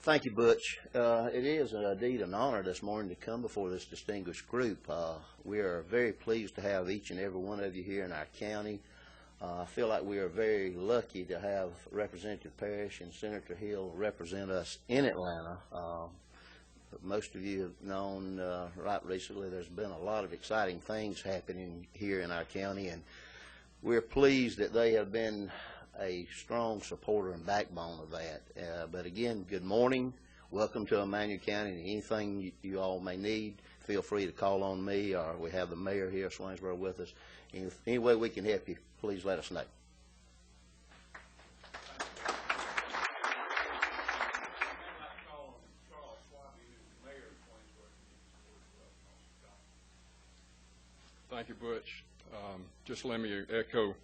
Thank you, Butch. It is indeed an honor this morning to come before this distinguished group. We are very pleased to have each and every one of you here in our county. I feel like we are very lucky to have Representative Parrish and Senator Hill represent us in Atlanta. Most of you have known right recently there's been a lot of exciting things happening here in our county, and we're pleased that they have been a strong supporter and backbone of that. But again, good morning. Welcome to Emmanuel County, and anything you all may need, feel free to call on me, or we have the mayor here of Swainsboro with us. Any way we can help you, please let us know. Thank you, Butch. Just let me echo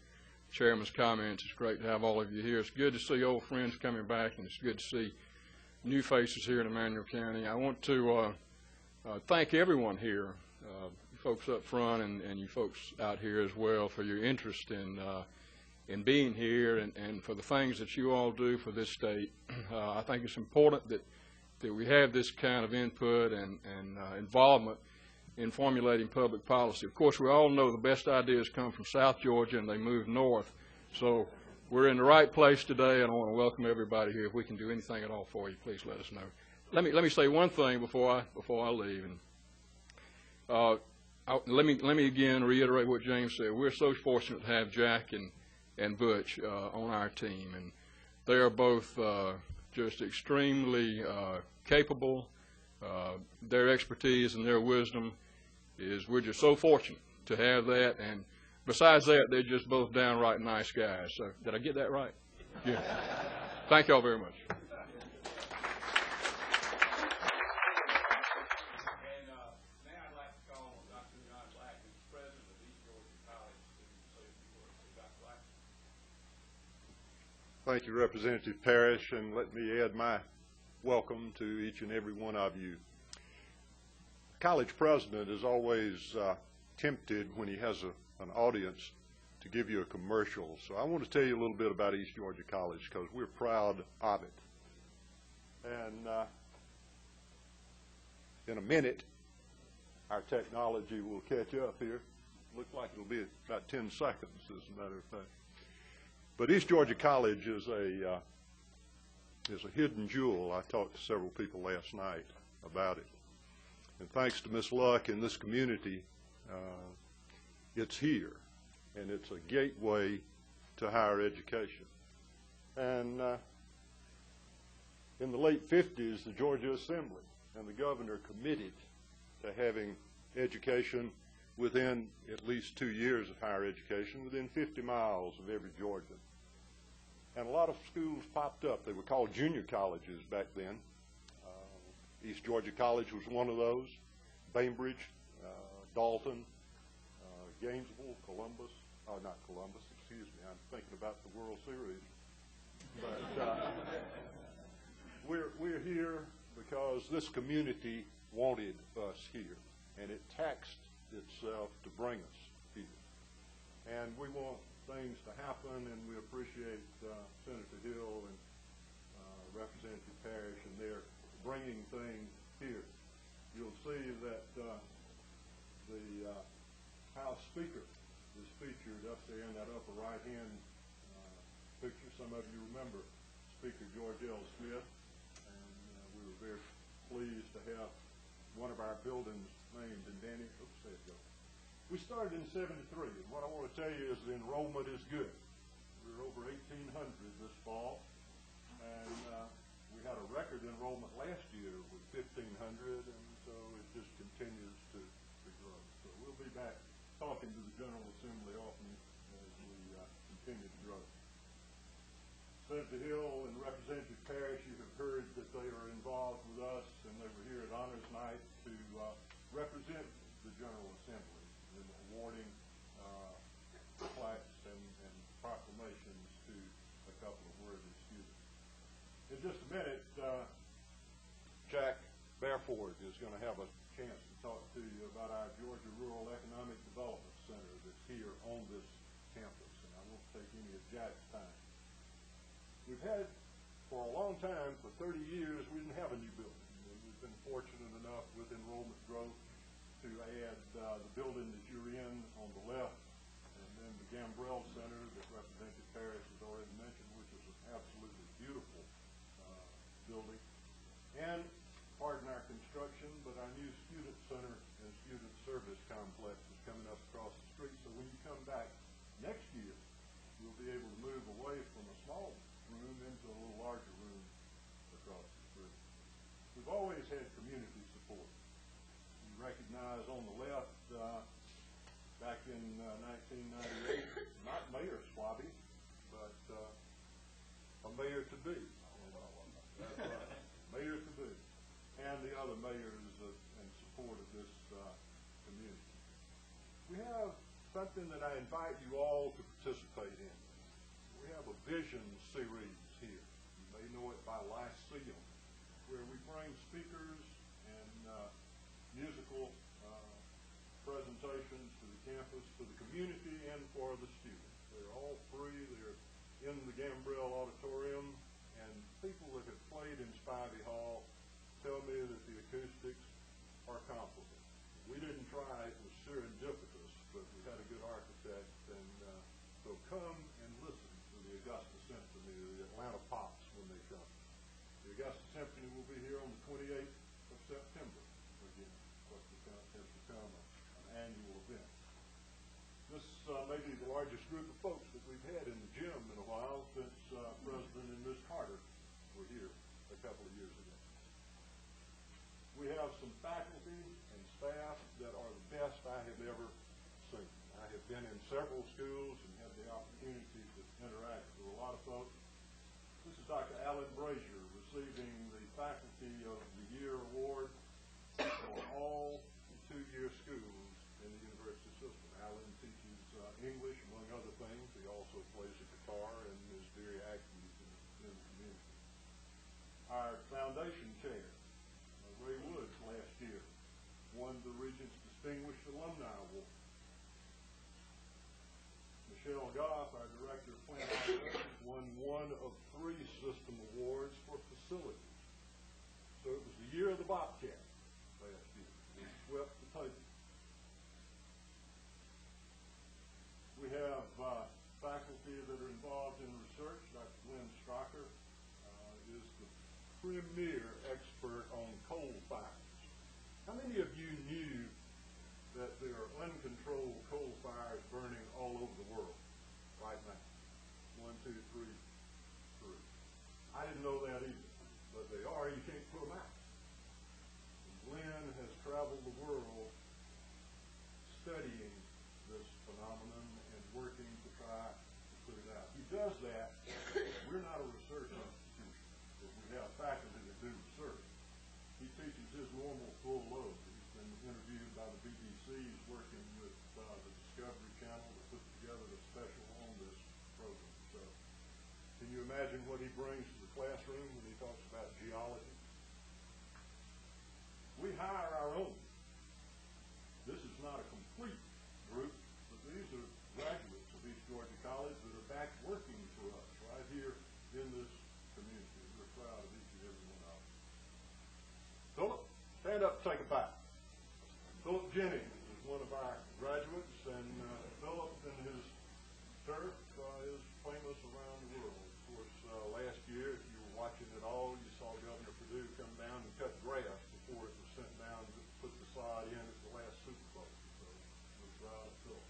Chairman's comments. It's great to have all of you here. It's good to see old friends coming back, and it's good to see new faces here in Emmanuel County. I want to thank everyone here, you folks up front and you folks out here as well, for your interest in being here and for the things that you all do for this state. I think it's important that we have this kind of input and involvement in formulating public policy. Of course, we all know the best ideas come from South Georgia and they move north. So we're in the right place today, and I want to welcome everybody here. If we can do anything at all for you, please let us know. Let me say one thing before I leave, and let me again reiterate what James said. We're so fortunate to have Jack and Butch on our team, and they are both just extremely capable. Their expertise and their wisdom we're just so fortunate to have that, and besides that, they're just both downright nice guys. So did I get that right? Yeah. Thank you all very much. And now I'd like to call on Dr. John Black, who's president of East Georgia College Student Safety Work. Dr. Black. Thank you, Representative Parrish, and let me add my welcome to each and every one of you. College president is always tempted when he has an audience to give you a commercial. So I want to tell you a little bit about East Georgia College because we're proud of it. And in a minute, our technology will catch up here. Looks like it'll be about 10 seconds, as a matter of fact. But East Georgia College is a hidden jewel. I talked to several people last night about it. And thanks to Ms. Luck and this community, it's here, and it's a gateway to higher education. And in the late 50s, the Georgia Assembly and the governor committed to having education within at least 2 years of higher education, within 50 miles of every Georgian. And a lot of schools popped up. They were called junior colleges back then. East Georgia College was one of those. Bainbridge, Dalton, Gainesville, Columbus. Oh, not Columbus, excuse me. I'm thinking about the World Series. But we're here because this community wanted us here, and it taxed itself to bring us here. And we want things to happen, and we appreciate Senator Hill and Representative Parrish and their bringing things here. You'll see that the House Speaker is featured up there in that upper right-hand picture. Some of you remember Speaker George L. Smith, and we were very pleased to have one of our buildings named in Danny. Oops, there it goes. We started in '73, and what I want to tell you is the enrollment is good. We're over 1,800 this fall, and we had a record enrollment last year with 1,500, and so it just continues to grow. So we'll be back talking to the General Assembly often as we continue to grow. Senator Hill and Representative Parrish, you have heard that they are involved with us, and they were here at Honors Night to represent the General Assembly in awarding plaques and proclamations to a couple of worthy students. In just a minute, Jack Bareford is going to have a chance to talk to you about our Georgia Rural Economic Development Center that's here on this campus, and I won't take any of Jack's time. We've had for for a long time, for 30 years, we didn't have a new building. And we've been fortunate enough with enrollment growth to add the building that you're in on the left, and then the Gambrell Center that Representative Parrish has already mentioned, which is an absolutely beautiful building. And, pardon our construction, but our new Student Center and Student Service Complex is coming up across the street. So when you come back next year, you'll be able to move away from a small room into a little larger room across the street. We've always had community support. You recognize on the left, back in 1998, not Mayor Swabby, but a mayor-to-be. That's right, mayor-to-be. And the other mayors in support of this community. We have something that I invite you all to participate in. We have a vision series here. You may know it by Lyceum, where we bring speakers and musical presentations to the campus, to the community, and for the students. They're all free. They're in the Gambrell Auditorium, and people that have played in Spivey Hall tell me that the acoustics are comparable. We didn't try, it was serendipitous, but we had a good architect, and so come and listen to the Augusta Symphony, or the Atlanta Pops when they come. The Augusta Symphony will be here on the 28th of September again, what has become an annual event. This may be the largest group of folks that we've had in the gym in a while since President and Ms. Carter were here a couple of years ago. We have some faculty and staff that are the best I have ever seen. I have been in several schools and had the opportunity to interact with a lot of folks. This is Dr. Alan Brazier receiving the Faculty of the Year Award for all two-year schools in the university system. Alan teaches English, among other things. He also plays the guitar and is very active in the community. Our foundation chair, Ray Woods, last year won the Regents Distinguished Alumni Award. Michelle Goff, our Director of Plant Operations, won one of 3 system awards for facilities. So it was the year of the Bobcat last year. We swept the table. We have faculty that are involved in research. Dr. Glenn Strocker is the premier expert on coal fires. How many of you knew that there are uncontrolled coal fires burning all over the world right now? 1, 2, 3, 3. I didn't know that either, but they are. You can't put them out. And Glenn has traveled the world studying this phenomenon and working to try to put it out. He does that. We're not a research institution, but we have faculty that do research. He teaches his normal full load. He's been interviewed by the BBC. He's working with the Discovery Channel to put together a special on this program. So, can you imagine what he brings to the classroom when he talks about geology? We hire our own. This is not a complete group, but these are graduates of East Georgia College that are back working for us right here in this community. We're proud of each and every one of them. Philip, stand up and take a bow. Philip Jennings is one of our graduates, and Philip and his turf is famous around the world. Of course, last year, if you were watching it all, you saw Governor Perdue come down and cut grass before it was sent down to put the sod in at the last Super Bowl. So we're proud of Philip.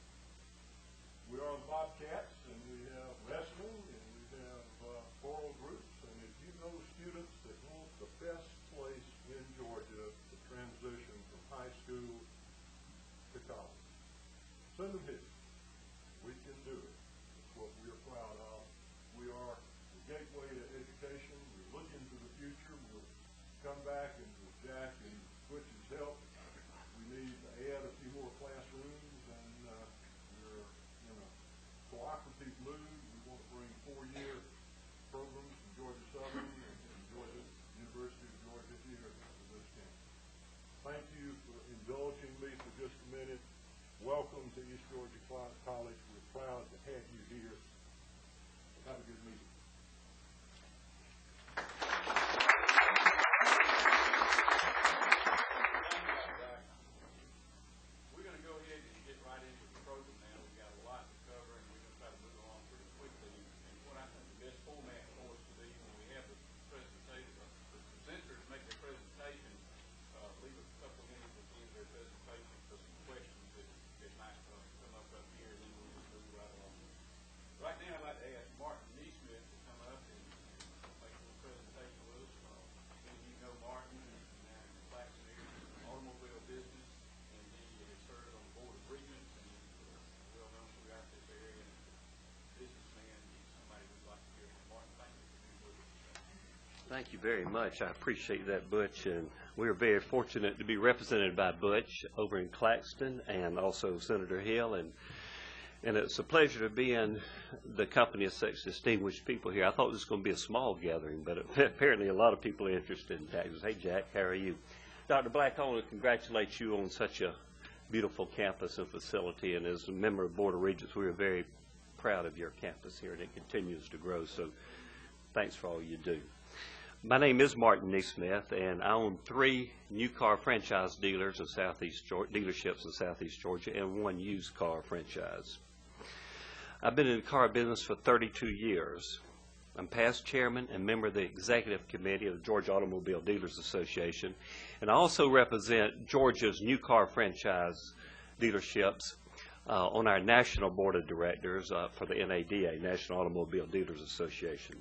We are the Bobcats, and we have wrestling, and we have choral groups, and if you know students that want the best place in Georgia to transition from high school to college, send them here. We can do it. It's what we are proud of. We are the gateway to education. We're looking to the future. We'll come back, and with Jack and Butch's help, we need to add a few more classrooms, and we're in a cooperative mood. We want to bring 4-year programs from Georgia Southern and Georgia University of Georgia here to this campus. Thank you for indulging me for just a minute. Welcome to East Georgia Martin Neesmith to come up and make a little presentation with us. Many of you know Martin and the Claxton area automobile business, and he has served on the Board of Regents and is well known throughout this area. And businessman, he's somebody we'd like to hear from. Martin, thank you for being with us today. Thank you very much. I appreciate that, Butch, and we're very fortunate to be represented by Butch over in Claxton and also Senator Hill, and it's a pleasure to be in the company of such distinguished people here. I thought this was going to be a small gathering, but apparently a lot of people are interested in taxes. Hey, Jack, how are you? Dr. Black, I want to congratulate you on such a beautiful campus and facility, and as a member of the Board of Regents, we are very proud of your campus here, and it continues to grow, so thanks for all you do. My name is Martin Neesmith, and I own 3 new car franchise dealers in dealerships in Southeast Georgia and 1 used car franchise. I've been in the car business for 32 years. I'm past chairman and member of the executive committee of the Georgia Automobile Dealers Association, and I also represent Georgia's new car franchise dealerships on our national board of directors for the NADA, National Automobile Dealers Association.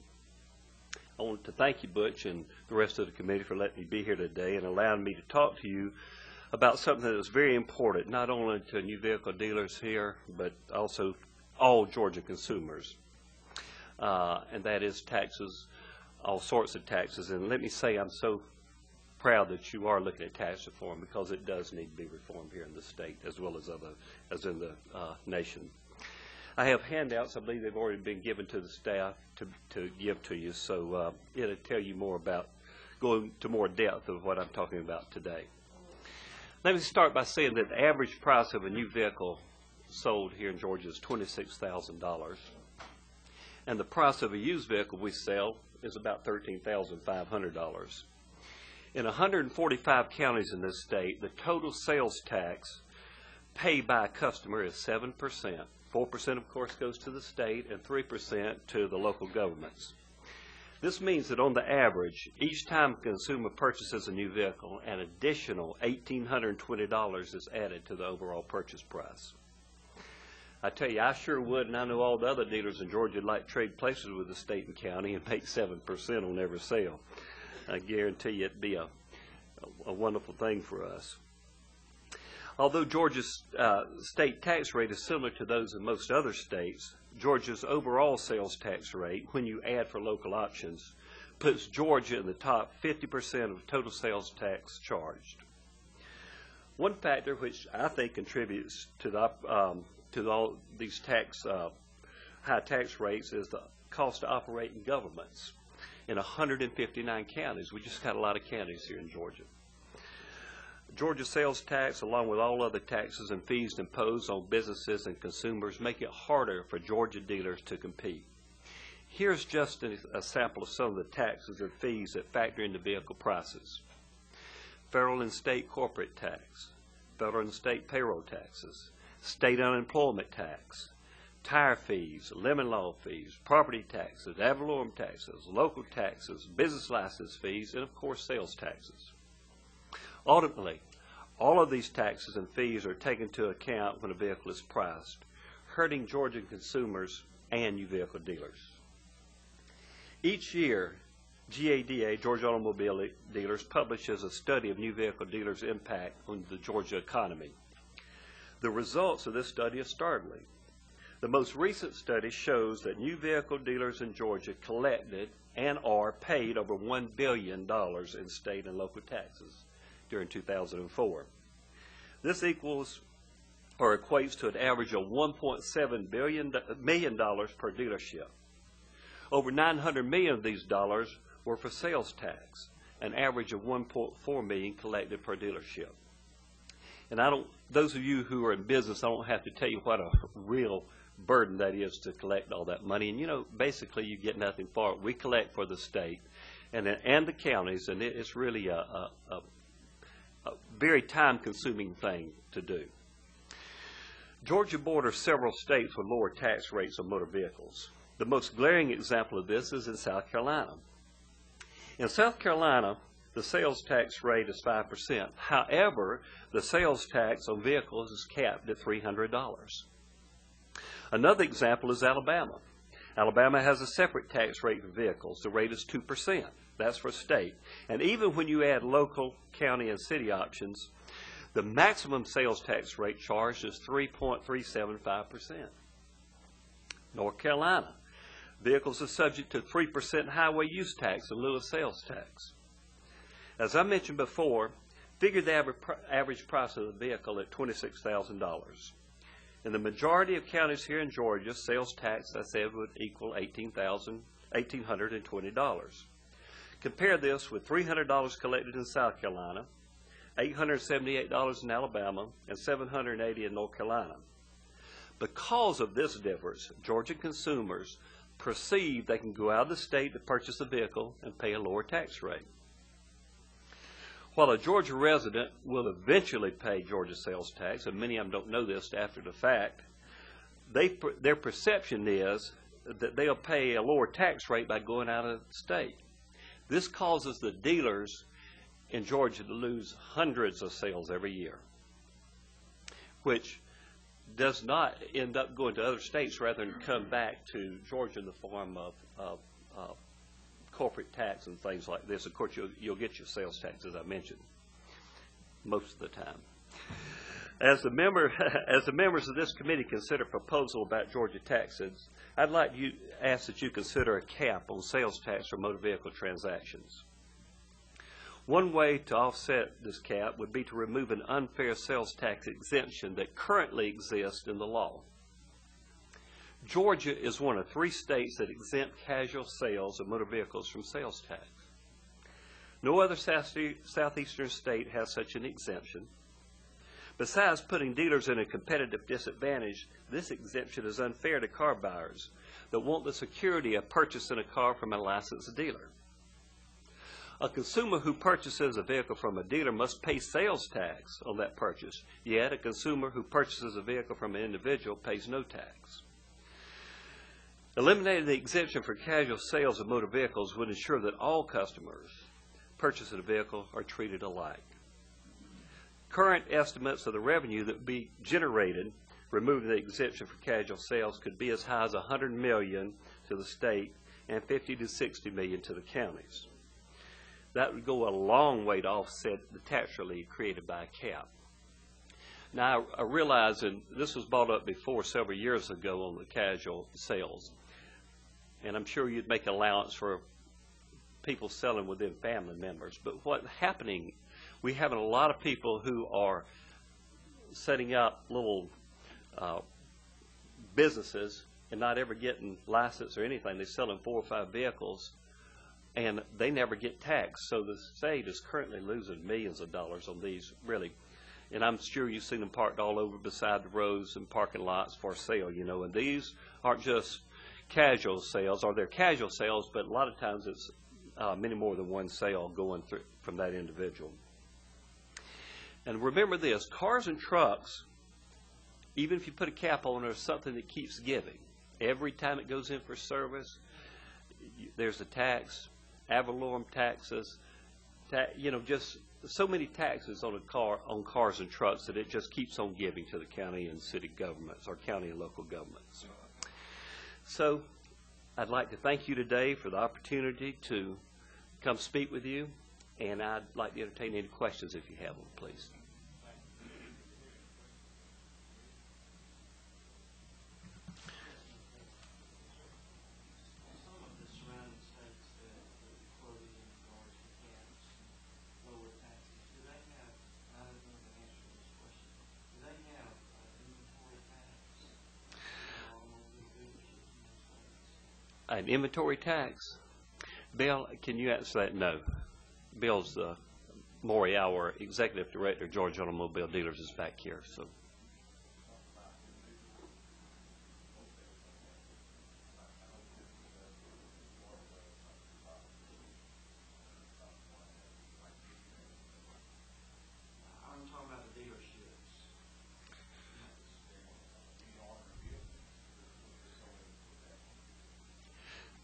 I want to thank you, Butch, and the rest of the committee for letting me be here today and allowing me to talk to you about something that is very important, not only to new vehicle dealers here, but also all Georgia consumers, and that is taxes, all sorts of taxes. And let me say I'm so proud that you are looking at tax reform, because it does need to be reformed here in the state as well as in the nation. I have handouts. I believe they've already been given to the staff to give to you, so it'll tell you more about, going to more depth of what I'm talking about today. Let me start by saying that the average price of a new vehicle sold here in Georgia is $26,000, and the price of a used vehicle we sell is about $13,500. In 145 counties in this state, the total sales tax paid by a customer is 7%. 4%, of course, goes to the state, and 3% to the local governments. This means that on the average, each time a consumer purchases a new vehicle, an additional $1,820 is added to the overall purchase price. I tell you, I sure would, and I know all the other dealers in Georgia would like to trade places with the state and county and make 7% on every sale. I guarantee you it'd be a wonderful thing for us. Although Georgia's state tax rate is similar to those in most other states, Georgia's overall sales tax rate, when you add for local options, puts Georgia in the top 50% of total sales tax charged. One factor which I think contributes to all these high tax rates is the cost to operate in governments. In 159 counties, we just got a lot of counties here in Georgia. Georgia sales tax, along with all other taxes and fees imposed on businesses and consumers, make it harder for Georgia dealers to compete. Here's just a sample of some of the taxes and fees that factor into vehicle prices. Federal and state corporate tax, federal and state payroll taxes, state unemployment tax, tire fees, lemon law fees, property taxes, ad valorem taxes, local taxes, business license fees, and of course sales taxes. Ultimately, all of these taxes and fees are taken into account when a vehicle is priced, hurting Georgian consumers and new vehicle dealers. Each year, GADA, Georgia Automobile Dealers, publishes a study of new vehicle dealers' impact on the Georgia economy. The results of this study are startling. The most recent study shows that new vehicle dealers in Georgia collected and are paid over $1 billion in state and local taxes during 2004. This equals or equates to an average of $1.7 million per dealership. Over $900 million of these dollars were for sales tax, an average of $1.4 million collected per dealership. And those of you who are in business, I don't have to tell you what a real burden that is to collect all that money. And, you know, basically you get nothing for it. We collect for the state and the counties, and it's really a very time-consuming thing to do. Georgia borders several states with lower tax rates on motor vehicles. The most glaring example of this is in South Carolina. In South Carolina, the sales tax rate is 5%. However, the sales tax on vehicles is capped at $300. Another example is Alabama. Alabama has a separate tax rate for vehicles. The rate is 2%. That's for state. And even when you add local, county, and city options, the maximum sales tax rate charged is 3.375%. North Carolina, vehicles are subject to 3% highway use tax in lieu of sales tax. As I mentioned before, figure the average price of the vehicle at $26,000. In the majority of counties here in Georgia, sales tax, I said, would equal $1,820. Compare this with $300 collected in South Carolina, $878 in Alabama, and $780 in North Carolina. Because of this difference, Georgia consumers perceive they can go out of the state to purchase a vehicle and pay a lower tax rate. While a Georgia resident will eventually pay Georgia sales tax, and many of them don't know this after the fact, their perception is that they'll pay a lower tax rate by going out of the state. This causes the dealers in Georgia to lose hundreds of sales every year, which does not end up going to other states rather than come back to Georgia in the form of corporate tax and things like this. Of course, you'll get your sales tax, as I mentioned, most of the time. As the members of this committee consider a proposal about Georgia taxes, I'd like to ask that you consider a cap on sales tax for motor vehicle transactions. One way to offset this cap would be to remove an unfair sales tax exemption that currently exists in the law. Georgia is one of 3 states that exempt casual sales of motor vehicles from sales tax. No other southeastern state has such an exemption. Besides putting dealers in a competitive disadvantage, this exemption is unfair to car buyers that want the security of purchasing a car from a licensed dealer. A consumer who purchases a vehicle from a dealer must pay sales tax on that purchase, yet a consumer who purchases a vehicle from an individual pays no tax. Eliminating the exemption for casual sales of motor vehicles would ensure that all customers purchasing a vehicle are treated alike. Current estimates of the revenue that would be generated removing the exemption for casual sales could be as high as $100 million to the state and $50 to $60 million to the counties. That would go a long way to offset the tax relief created by a cap. Now, I realize, and this was brought up before several years ago on the casual sales, and I'm sure you'd make allowance for people selling within family members. But what's happening, we have a lot of people who are setting up little businesses and not ever getting licensed or anything. They're selling 4 or 5 vehicles, and they never get taxed. So the state is currently losing millions of dollars on these, really. And I'm sure you've seen them parked all over beside the roads and parking lots for sale, you know. And these aren't just casual sales, or they're casual sales, but a lot of times it's many more than one sale going through from that individual. And remember this, cars and trucks, even if you put a cap on it, are something that keeps giving. Every time it goes in for service, there's a tax, ad valorem taxes, just so many taxes on cars and trucks that it just keeps on giving to the county and city governments, or county and local governments. So I'd like to thank you today for the opportunity to come speak with you, and I'd like to entertain any questions if you have them, please. An inventory tax? Bill, can you answer that? No. Bill's Maury, our Executive Director of Georgia Automobile Dealers, is back here. So. I'm talking about the dealerships.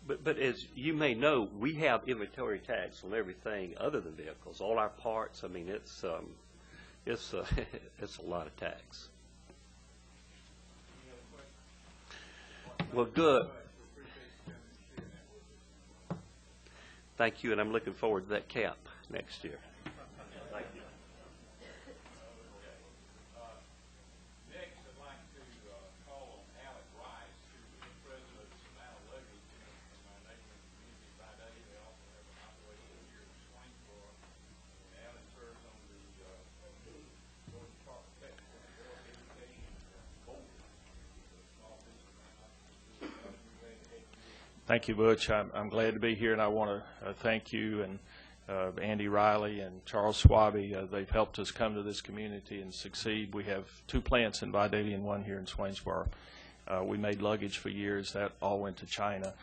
But as you may know, we have inventory tax on everything other than vehicles. All our parts. I mean, it's a lot of tax. Well, good. Thank you, and I'm looking forward to that cap next year. Thank you. Next, I'd like to call on Alec Rice, who is the president of Samaritan in my neighboring community by day. They also have an operation here in Swainsboro. And Alec serves on the Georgia Department of Technical and Board of Education Board. He's a small business man. I'm glad to have you. Thank you, Butch. I'm glad to be here, and I want to thank you and Andy Riley and Charles Swaby. They've helped us come to this community and succeed. We have 2 plants in Vidalia and 1 here in Swainsboro. We made luggage for years. That all went to China.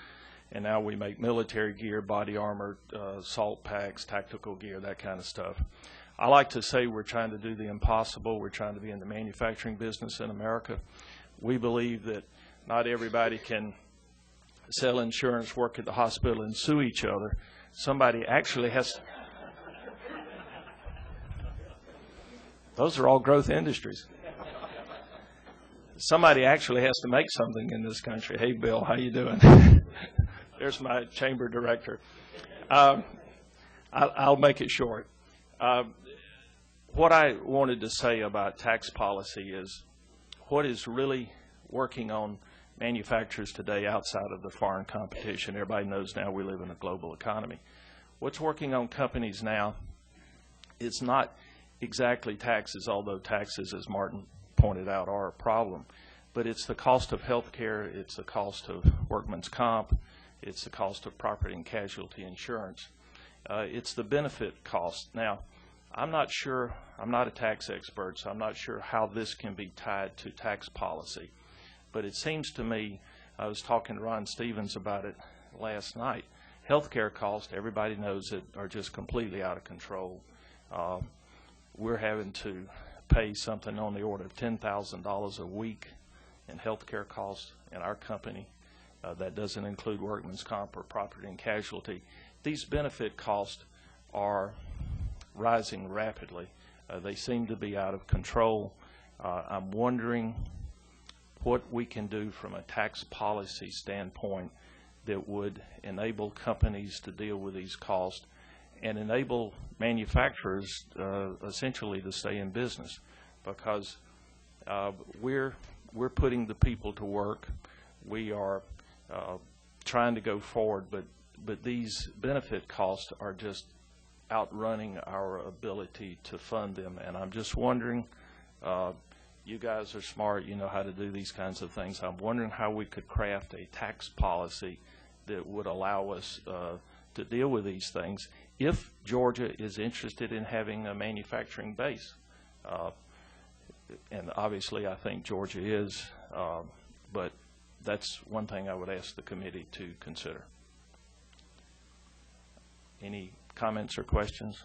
And now we make military gear, body armor, salt packs, tactical gear, that kind of stuff. I like to say we're trying to do the impossible. We're trying to be in the manufacturing business in America. We believe that not everybody can sell insurance, work at the hospital, and sue each other. Somebody actually has to. Those are all growth industries. Somebody actually has to make something in this country. Hey, Bill, how you doing? There's my chamber director. I'll make it short. What I wanted to say about tax policy is what is really working on manufacturers today outside of the foreign competition. Everybody knows now we live in a global economy. What's working on companies now is not exactly taxes, although taxes, as Martin pointed out, are a problem. But it's the cost of health care, it's the cost of workman's comp, it's the cost of property and casualty insurance. It's the benefit cost. Now, I'm not sure, I'm not a tax expert, so I'm not sure how this can be tied to tax policy. But it seems to me, I was talking to Ron Stevens about it last night, healthcare costs, everybody knows it, are just completely out of control. We're having to pay something on the order of $10,000 a week in healthcare costs in our company. That doesn't include workman's comp or property and casualty. These benefit costs are rising rapidly. They seem to be out of control. I'm wondering what we can do from a tax policy standpoint that would enable companies to deal with these costs and enable manufacturers essentially to stay in business, because we're putting the people to work. We are trying to go forward, but these benefit costs are just outrunning our ability to fund them. And I'm just wondering, you guys are smart, you know how to do these kinds of things. I'm wondering how we could craft a tax policy that would allow us to deal with these things if Georgia is interested in having a manufacturing base. And obviously I think Georgia is, but that's one thing I would ask the committee to consider. Any comments or questions?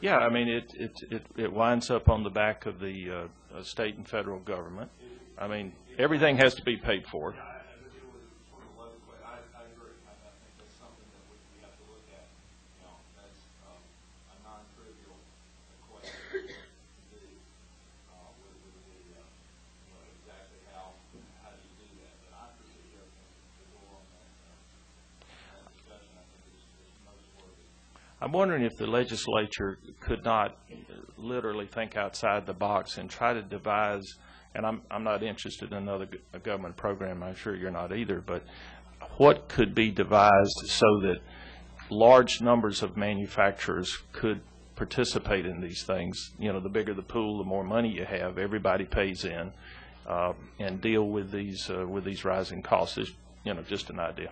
Yeah, I mean, it winds up on the back of the state and federal government. I mean, everything has to be paid for. I'm wondering if the legislature could not literally think outside the box and try to devise, and I'm not interested in another government program, I'm sure you're not either, but what could be devised so that large numbers of manufacturers could participate in these things? You know, the bigger the pool, the more money you have, everybody pays in, and deal with these rising costs. Is, you know, just an idea.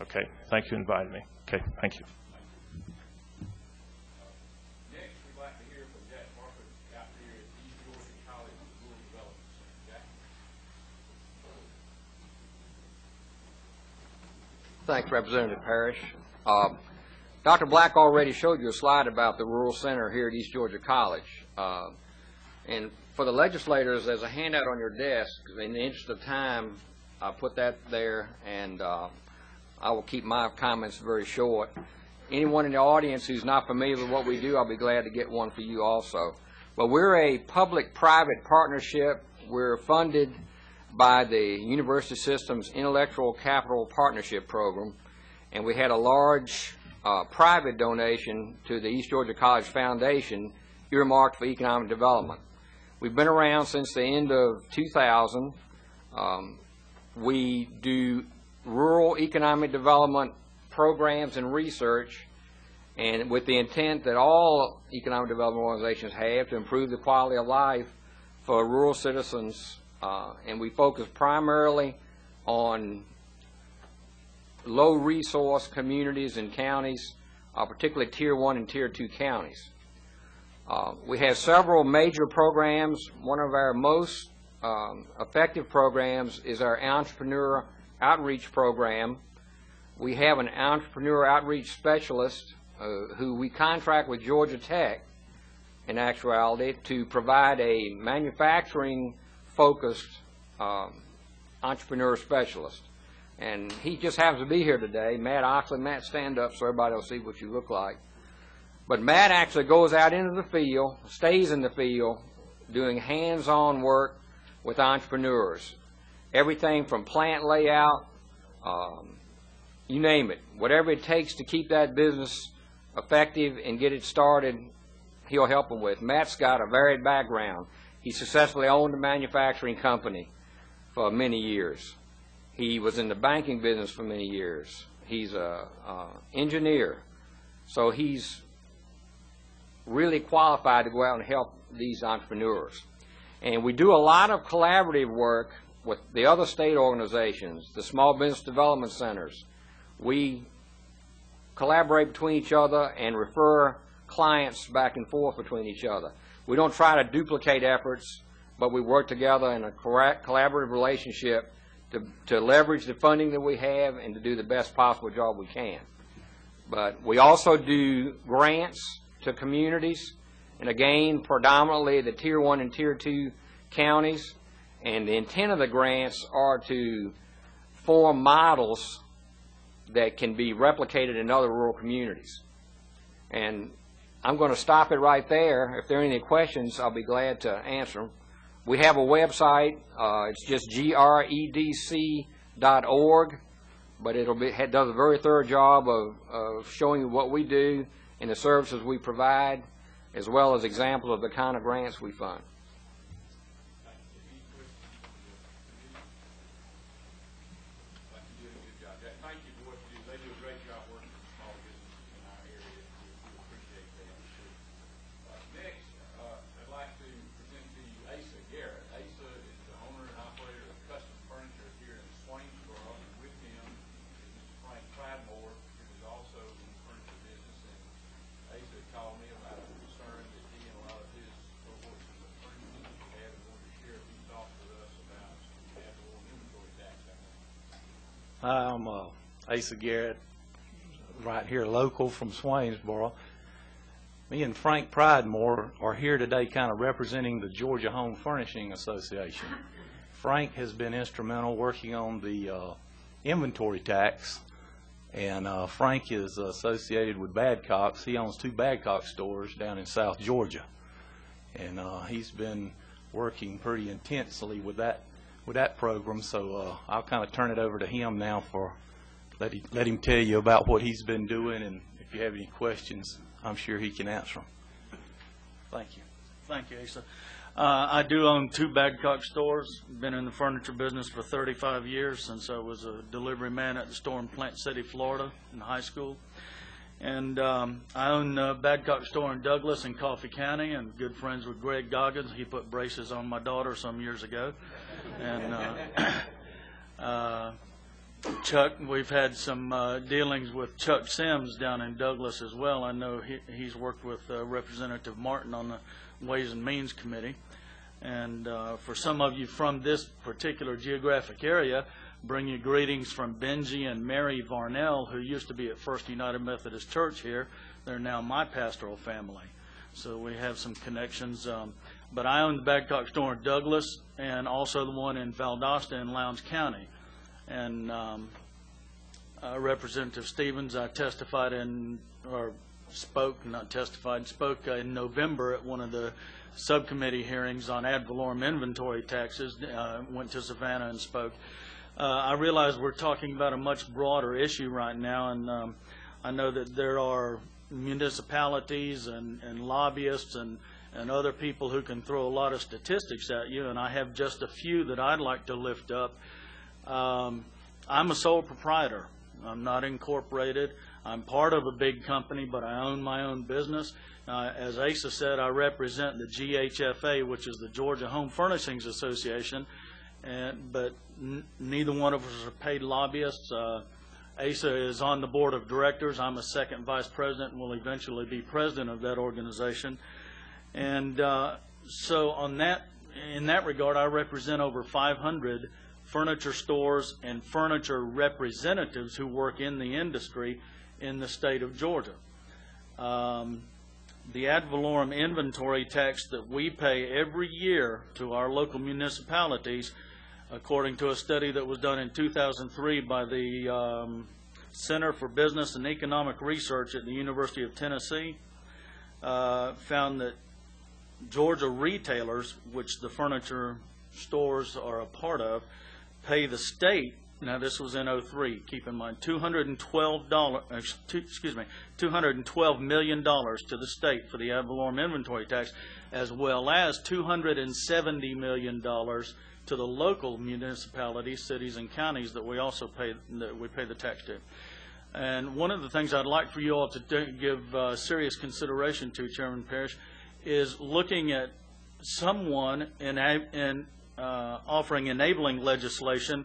Okay, thank you for inviting me. Okay, thank you. Next, we'd like to hear from Jack Market out here at East Georgia College Rural Development Center. Jack? Thanks, Representative Parrish. Dr. Black already showed you a slide about the Rural Center here at East Georgia College. And for the legislators, there's a handout on your desk. In the interest of time, I put that there, and I will keep my comments very short. Anyone in the audience who's not familiar with what we do, I'll be glad to get one for you also. But we're a public-private partnership. We're funded by the University System's Intellectual Capital Partnership Program, and we had a large private donation to the East Georgia College Foundation earmarked for economic development. We've been around since the end of 2000. We do rural economic development programs and research, and with the intent that all economic development organizations have to improve the quality of life for rural citizens, and we focus primarily on low resource communities and counties, particularly Tier 1 and Tier 2 counties. We have several major programs. One of our most effective programs is our Entrepreneur Outreach Program. We have an Entrepreneur Outreach Specialist who we contract with Georgia Tech, in actuality, to provide a manufacturing-focused entrepreneur specialist. And he just happens to be here today. Matt Oxley. Matt, stand up so everybody will see what you look like. But Matt actually goes out into the field, stays in the field, doing hands-on work with entrepreneurs. Everything from plant layout, you name it. Whatever it takes to keep that business effective and get it started, he'll help them with. Matt's got a varied background. He successfully owned a manufacturing company for many years. He was in the banking business for many years. He's an engineer. So he's really qualified to go out and help these entrepreneurs. And we do a lot of collaborative work with the other state organizations, the small business development centers. We collaborate between each other and refer clients back and forth between each other. We don't try to duplicate efforts, but we work together in a collaborative relationship to leverage the funding that we have and to do the best possible job we can. But we also do grants to communities, and again, predominantly the Tier 1 and Tier 2 counties. And the intent of the grants are to form models that can be replicated in other rural communities. And I'm going to stop it right there. If there are any questions, I'll be glad to answer them. We have a website. It's just gredc.org, but it does a very thorough job of showing you what we do and the services we provide, as well as examples of the kind of grants we fund. Thank you for what you do. They do a great job working with small businesses in our area. We appreciate that. Next, I'd like to present to you Asa Garrett. Asa is the owner and operator of Custom Furniture here in Swainsboro, and with him is Mr. Frank Cladmore, who is also in the furniture business. And Asa called me about a concern that he and a lot of his cohorts in the furniture industry had, and wanted to share a few thoughts with us about the Ad Valorem Inventory Tax. Hi, I'm Asa Garrett, right here local from Swainsboro. Me and Frank Pridemore are here today kind of representing the Georgia Home Furnishing Association. Frank has been instrumental working on the inventory tax, and Frank is associated with Badcock's. He owns 2 Badcock stores down in South Georgia, and he's been working pretty intensely with that program, so I'll kind of turn it over to him now for let him tell you about what he's been doing, and if you have any questions, I'm sure he can answer them. Thank you. Thank you, Asa. I do own 2 Badcock stores. Been in the furniture business for 35 years, since I was a delivery man at the store in Plant City, Florida, in high school. And I own a Badcock store in Douglas and Coffee County, and good friends with Greg Goggins. He put braces on my daughter some years ago. And Chuck, we've had some dealings with Chuck Sims down in Douglas as well. I know he's worked with Representative Martin on the Ways and Means Committee. And for some of you from this particular geographic area, bring you greetings from Benji and Mary Varnell, who used to be at First United Methodist Church here. They're now my pastoral family. So we have some connections. But I own the Badcock store in Douglas and also the one in Valdosta in Lowndes County. And Representative Stevens, I testified in, or spoke, not testified, spoke in November at one of the subcommittee hearings on Ad Valorem Inventory Taxes, went to Savannah and spoke. I realize we're talking about a much broader issue right now, and I know that there are municipalities and lobbyists and other people who can throw a lot of statistics at you, and I have just a few that I'd like to lift up. I'm a sole proprietor. I'm not incorporated. I'm part of a big company, but I own my own business. As Asa said, I represent the GHFA, which is the Georgia Home Furnishings Association, but neither one of us are paid lobbyists. Asa is on the board of directors. I'm a second vice president and will eventually be president of that organization. And so in that regard, I represent over 500 furniture stores and furniture representatives who work in the industry in the state of Georgia. The Ad Valorem Inventory Tax that we pay every year to our local municipalities, according to a study that was done in 2003 by the Center for Business and Economic Research at the University of Tennessee, found that Georgia retailers, which the furniture stores are a part of, pay the state, now this was in 03, keep in mind, $212 million to the state for the Ad Valorem Inventory Tax, as well as $270 million to the local municipalities, cities, and counties that we also pay, the tax to. And one of the things I'd like for you all to give serious consideration to, Chairman Parrish, is looking at someone offering enabling legislation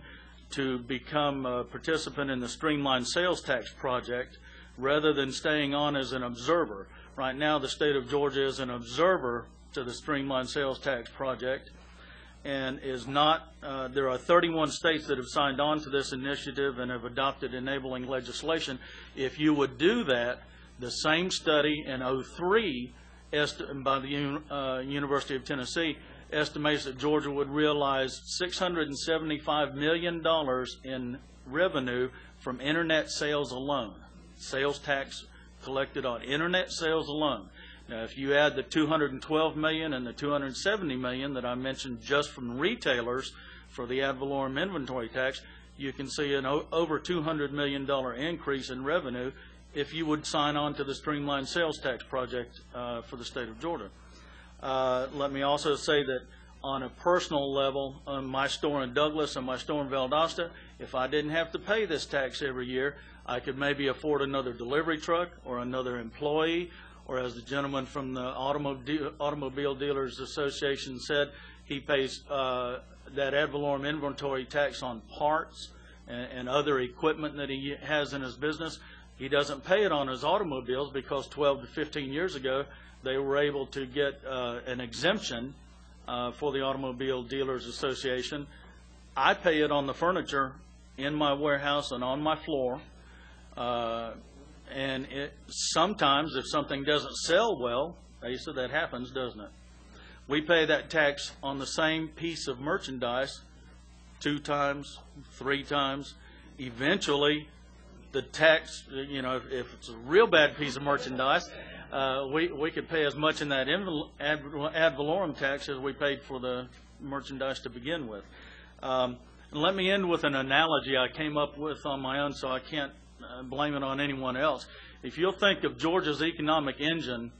to become a participant in the Streamlined Sales Tax Project rather than staying on as an observer. Right now, the state of Georgia is an observer to the Streamlined Sales Tax Project and is not, there are 31 states that have signed on to this initiative and have adopted enabling legislation. If you would do that, the same study in 03 by the University of Tennessee estimates that Georgia would realize $675 million in revenue from internet sales alone, sales tax collected on internet sales alone. Now, if you add the $212 million and the $270 million that I mentioned just from retailers for the Ad Valorem Inventory Tax, you can see an over $200 million increase in revenue if you would sign on to the Streamlined Sales Tax Project for the state of Georgia. Let me also say that on a personal level, on my store in Douglas and my store in Valdosta, if I didn't have to pay this tax every year, I could maybe afford another delivery truck or another employee, or as the gentleman from the Automobile Dealers Association said, he pays that Ad Valorem Inventory Tax on parts and other equipment that he has in his business. He doesn't pay it on his automobiles because 12 to 15 years ago, they were able to get an exemption for the Automobile Dealers Association. I pay it on the furniture in my warehouse and on my floor. And sometimes, if something doesn't sell well, Asa, that happens, doesn't it? We pay that tax on the same piece of merchandise 2 times, 3 times. Eventually, the tax, you know, if it's a real bad piece of merchandise, we could pay as much in that ad valorem tax as we paid for the merchandise to begin with. And let me end with an analogy I came up with on my own, so I can't blame it on anyone else. If you'll think of Georgia's economic engine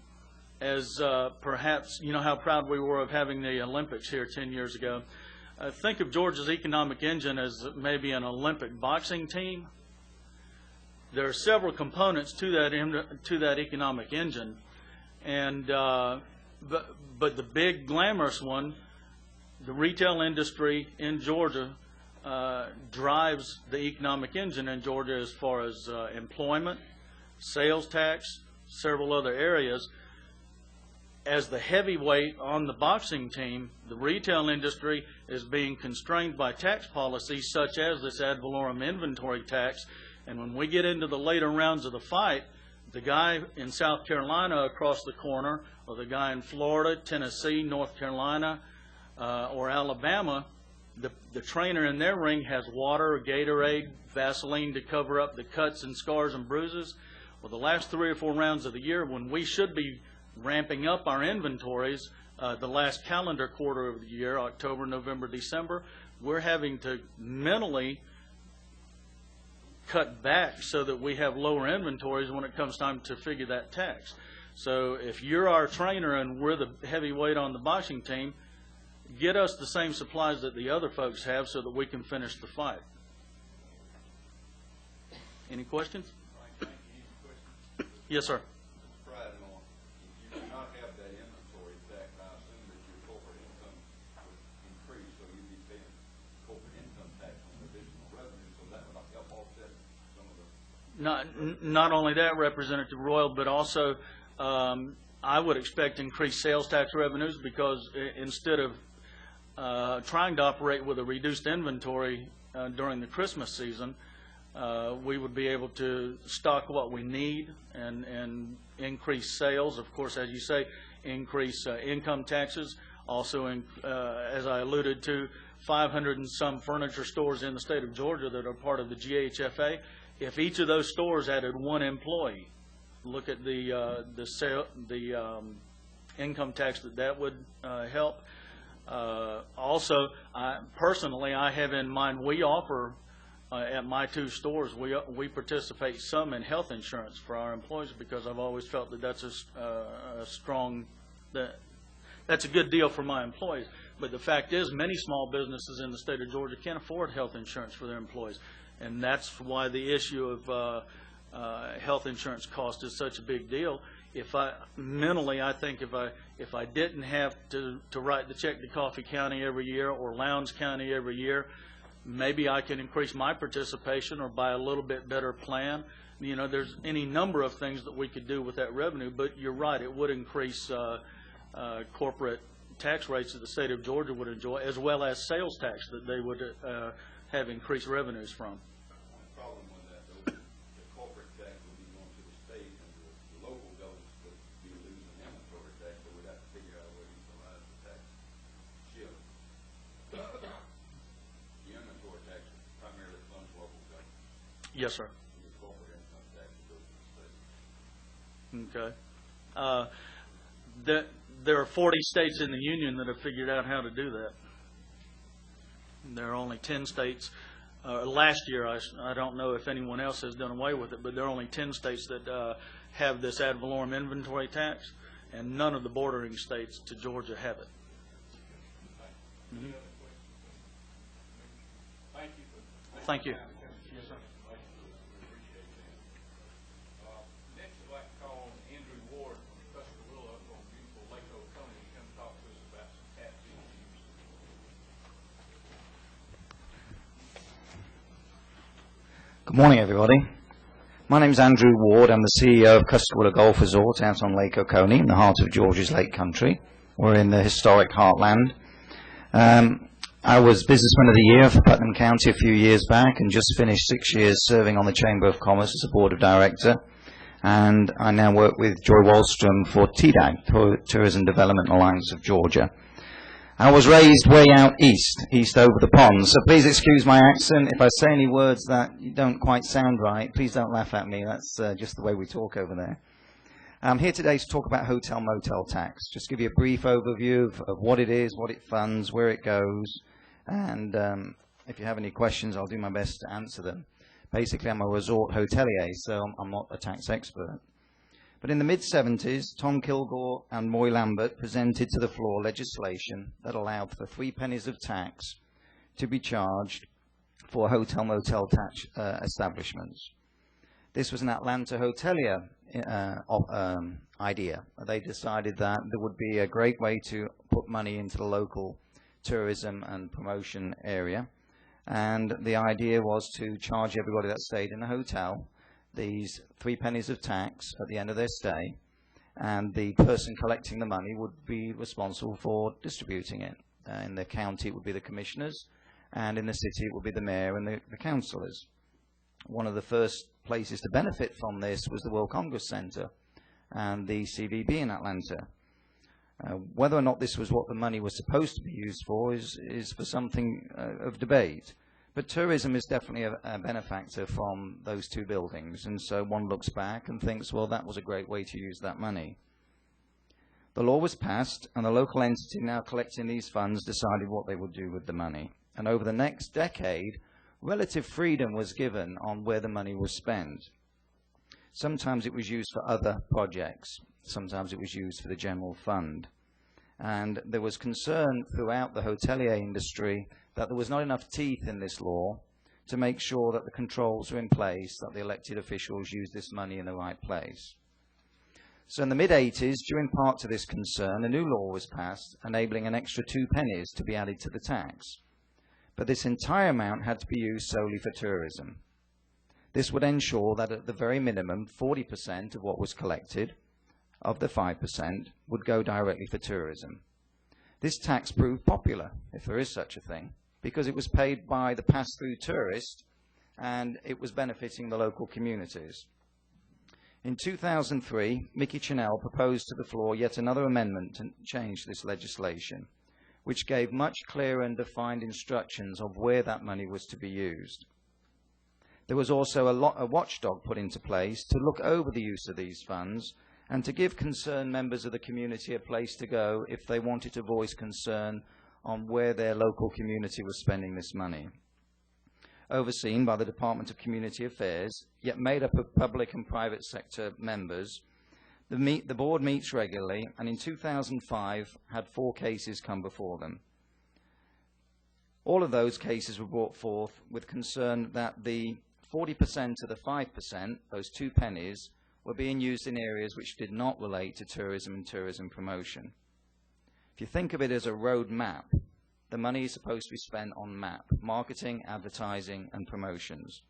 as perhaps, you know how proud we were of having the Olympics here 10 years ago. Think of Georgia's economic engine as maybe an Olympic boxing team. There are several components to that economic engine, and but the big glamorous one, the retail industry in Georgia drives the economic engine in Georgia as far as employment, sales tax, several other areas. As the heavyweight on the boxing team, the retail industry is being constrained by tax policies such as this Ad Valorem Inventory Tax. And when we get into the later rounds of the fight, the guy in South Carolina across the corner, or the guy in Florida, Tennessee, North Carolina, or Alabama, the trainer in their ring has water, Gatorade, Vaseline to cover up the cuts and scars and bruises. Well, the last 3 or 4 rounds of the year, when we should be ramping up our inventories, the last calendar quarter of the year, October, November, December, we're having to mentally cut back so that we have lower inventories when it comes time to figure that tax. So if you're our trainer and we're the heavyweight on the boxing team, get us the same supplies that the other folks have so that we can finish the fight. Any questions? Yes, sir. You do not have that inventory tax. I assume that your corporate income would increase, so you'd be paying corporate income tax on additional revenue, so that would help offset some of the... Not only that, Representative Royal, but also I would expect increased sales tax revenues because instead of trying to operate with a reduced inventory during the Christmas season, we would be able to stock what we need and increase sales. Of course, as you say, increase income taxes. Also, as I alluded to, 500 and some furniture stores in the state of Georgia that are part of the GHFA. If each of those stores added 1 employee, look at the income tax that would help. Also, personally, I have in mind we offer at my 2 stores, we participate some in health insurance for our employees because I've always felt that that's that's a good deal for my employees. But the fact is, many small businesses in the state of Georgia can't afford health insurance for their employees, and that's why the issue of health insurance cost is such a big deal. I think if I didn't have to write the check to Coffee County every year or Lowndes County every year, maybe I can increase my participation or buy a little bit better plan. You know, there's any number of things that we could do with that revenue, but you're right, it would increase corporate tax rates that the state of Georgia would enjoy, as well as sales tax that they would have increased revenues from. The problem with that, though, the corporate tax would be going to the state, and the local governments would be losing inventory tax, so we'd have to figure out a way to utilize the tax shield. The inventory tax primarily funds local government. Yes, sir. The corporate income tax goes to the state. Okay. There are 40 states in the union that have figured out how to do that. There are only 10 states. Last year, I don't know if anyone else has done away with it, but there are only 10 states that have this ad valorem inventory tax, and none of the bordering states to Georgia have it. Mm-hmm. Thank you. Yes, sir. Next, I'd like to call on Andrew Ward from Fiscal up on beautiful Lake Oconee to come talk to us about some tax issues. Good morning, everybody. My name is Andrew Ward. I'm the CEO of Cuscadewood Golf Resort out on Lake Oconee in the heart of Georgia's Lake Country. We're in the historic heartland. I was Businessman of the Year for Putnam County a few years back and just finished 6 years serving on the Chamber of Commerce as a Board of Director. And I now work with Joy Wallstrom for TDAG, Tourism Development Alliance of Georgia. I was raised way out east over the pond, so please excuse my accent. If I say any words that don't quite sound right, please don't laugh at me. That's just the way we talk over there. I'm here today to talk about hotel motel tax. Just give you a brief overview of what it is, what it funds, where it goes, and if you have any questions, I'll do my best to answer them. Basically, I'm a resort hotelier, so I'm not a tax expert. But in the mid-70s, Tom Kilgore and Moy Lambert presented to the floor legislation that allowed for 3 pennies of tax to be charged for hotel motel tax establishments. This was an Atlanta hotelier idea. They decided that there would be a great way to put money into the local tourism and promotion area, And the idea was to charge everybody that stayed in a hotel these 3 pennies of tax at the end of their stay, and the person collecting the money would be responsible for distributing it. In the county it would be the commissioners, and in the city it would be the mayor and the councillors. One of the first places to benefit from this was the World Congress Center and the CVB in Atlanta. Whether or not this was what the money was supposed to be used for is for something of debate. But tourism is definitely a benefactor from those 2 buildings, and so one looks back and thinks, well, that was a great way to use that money. The law was passed, and the local entity now collecting these funds decided what they would do with the money. And over the next decade, relative freedom was given on where the money was spent. Sometimes it was used for other projects. Sometimes it was used for the general fund. And there was concern throughout the hotelier industry that there was not enough teeth in this law to make sure that the controls were in place, that the elected officials used this money in the right place. So in the mid-80s, due in part to this concern, a new law was passed enabling an extra 2 pennies to be added to the tax. But this entire amount had to be used solely for tourism. This would ensure that at the very minimum, 40% of what was collected, of the 5%, would go directly for tourism. This tax proved popular, if there is such a thing, because it was paid by the pass-through tourist, and it was benefiting the local communities. In 2003, Mickey Chenell proposed to the floor yet another amendment to change this legislation, which gave much clearer and defined instructions of where that money was to be used. There was also a watchdog put into place to look over the use of these funds and to give concerned members of the community a place to go if they wanted to voice concern on where their local community was spending this money. Overseen by the Department of Community Affairs, yet made up of public and private sector members, the board meets regularly, and in 2005 had 4 cases come before them. All of those cases were brought forth with concern that the 40% of the 5%, those 2 pennies, were being used in areas which did not relate to tourism and tourism promotion. If you think of it as a road map, the money is supposed to be spent on map, marketing, advertising, and promotions.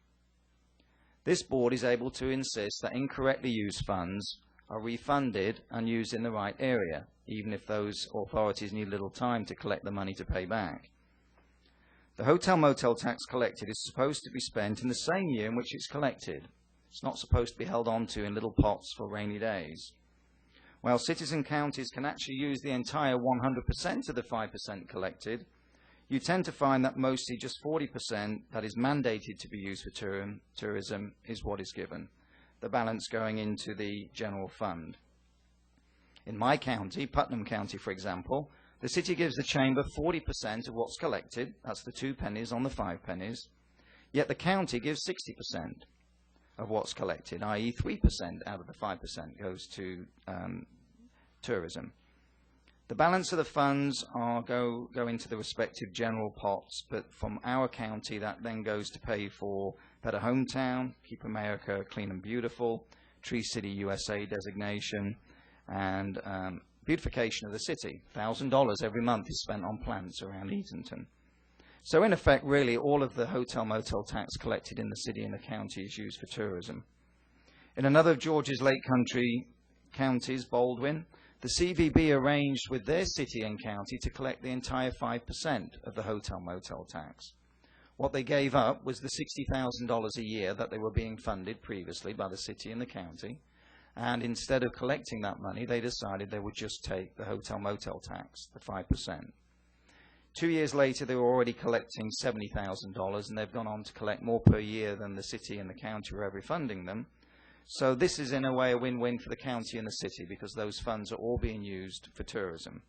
This board is able to insist that incorrectly used funds are refunded and used in the right area, even if those authorities need little time to collect the money to pay back. The hotel motel tax collected is supposed to be spent in the same year in which it's collected. It's not supposed to be held on to in little pots for rainy days. While cities and counties can actually use the entire 100% of the 5% collected, you tend to find that mostly just 40% that is mandated to be used for tourism is what is given, the balance going into the general fund. In my county, Putnam County, for example, the city gives the chamber 40% of what's collected, that's the 2 pennies on the 5 pennies, yet the county gives 60% of what's collected, i.e. 3% out of the 5% goes to tourism. The balance of the funds go into the respective general pots, but from our county that then goes to pay for Better Hometown, Keep America Clean and Beautiful, Tree City USA designation, and beautification of the city. $1,000 every month is spent on plants around Eatonton. So in effect, really, all of the hotel motel tax collected in the city and the county is used for tourism. In another of Georgia's Lake Country counties, Baldwin, the CVB arranged with their city and county to collect the entire 5% of the hotel motel tax. What they gave up was the $60,000 a year that they were being funded previously by the city and the county, and instead of collecting that money, they decided they would just take the hotel motel tax, the 5%. 2 years later, they were already collecting $70,000, and they've gone on to collect more per year than the city and the county were ever funding them. So this is, in a way, a win-win for the county and the city, because those funds are all being used for tourism.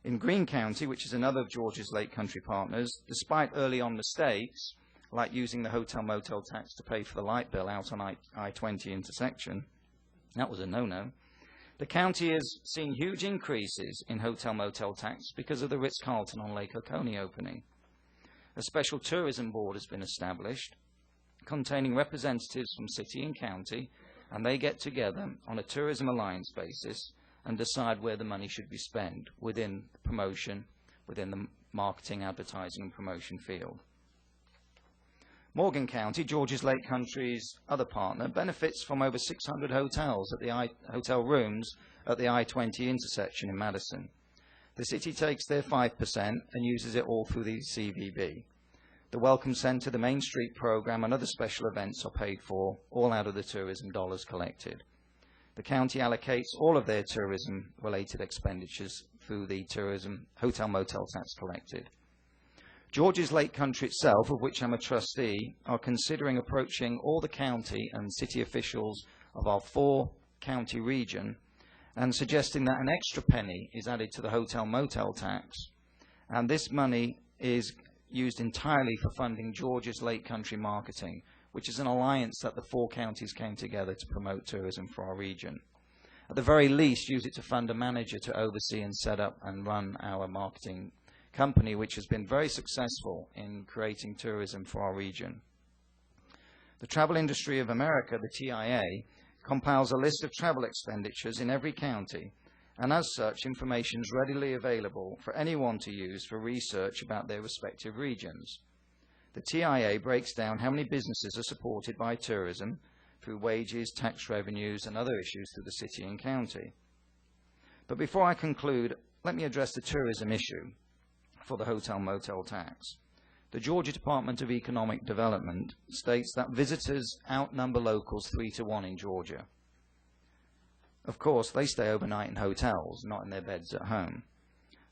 In Greene County, which is another of Georgia's Lake Country partners, despite early-on mistakes, like using the hotel-motel tax to pay for the light bill out on I-20 intersection, that was a no-no. The county has seen huge increases in hotel-motel tax because of the Ritz-Carlton on Lake Oconee opening. A special tourism board has been established, containing representatives from city and county, and they get together on a tourism alliance basis and decide where the money should be spent within promotion, within the marketing, advertising, and promotion field. Morgan County, Georges Lake Country's other partner, benefits from over 600 hotels at the hotel rooms at the I-20 intersection in Madison. The city takes their 5% and uses it all through the CVB. The Welcome Center, the Main Street program, and other special events are paid for, all out of the tourism dollars collected. The county allocates all of their tourism-related expenditures through the tourism hotel motel tax collected. Georges Lake Country itself, of which I'm a trustee, are considering approaching all the county and city officials of our 4-county region and suggesting that an extra penny is added to the hotel motel tax, and this money is used entirely for funding Georges Lake Country marketing, which is an alliance that the 4 counties came together to promote tourism for our region. At the very least, use it to fund a manager to oversee and set up and run our marketing company, which has been very successful in creating tourism for our region. The Travel Industry of America, the TIA, compiles a list of travel expenditures in every county, and as such, information is readily available for anyone to use for research about their respective regions. The TIA breaks down how many businesses are supported by tourism through wages, tax revenues, and other issues through the city and county. But before I conclude, let me address the tourism issue for the hotel motel tax. The Georgia Department of Economic Development states that visitors outnumber locals 3-to-1 in Georgia. Of course, they stay overnight in hotels, not in their beds at home.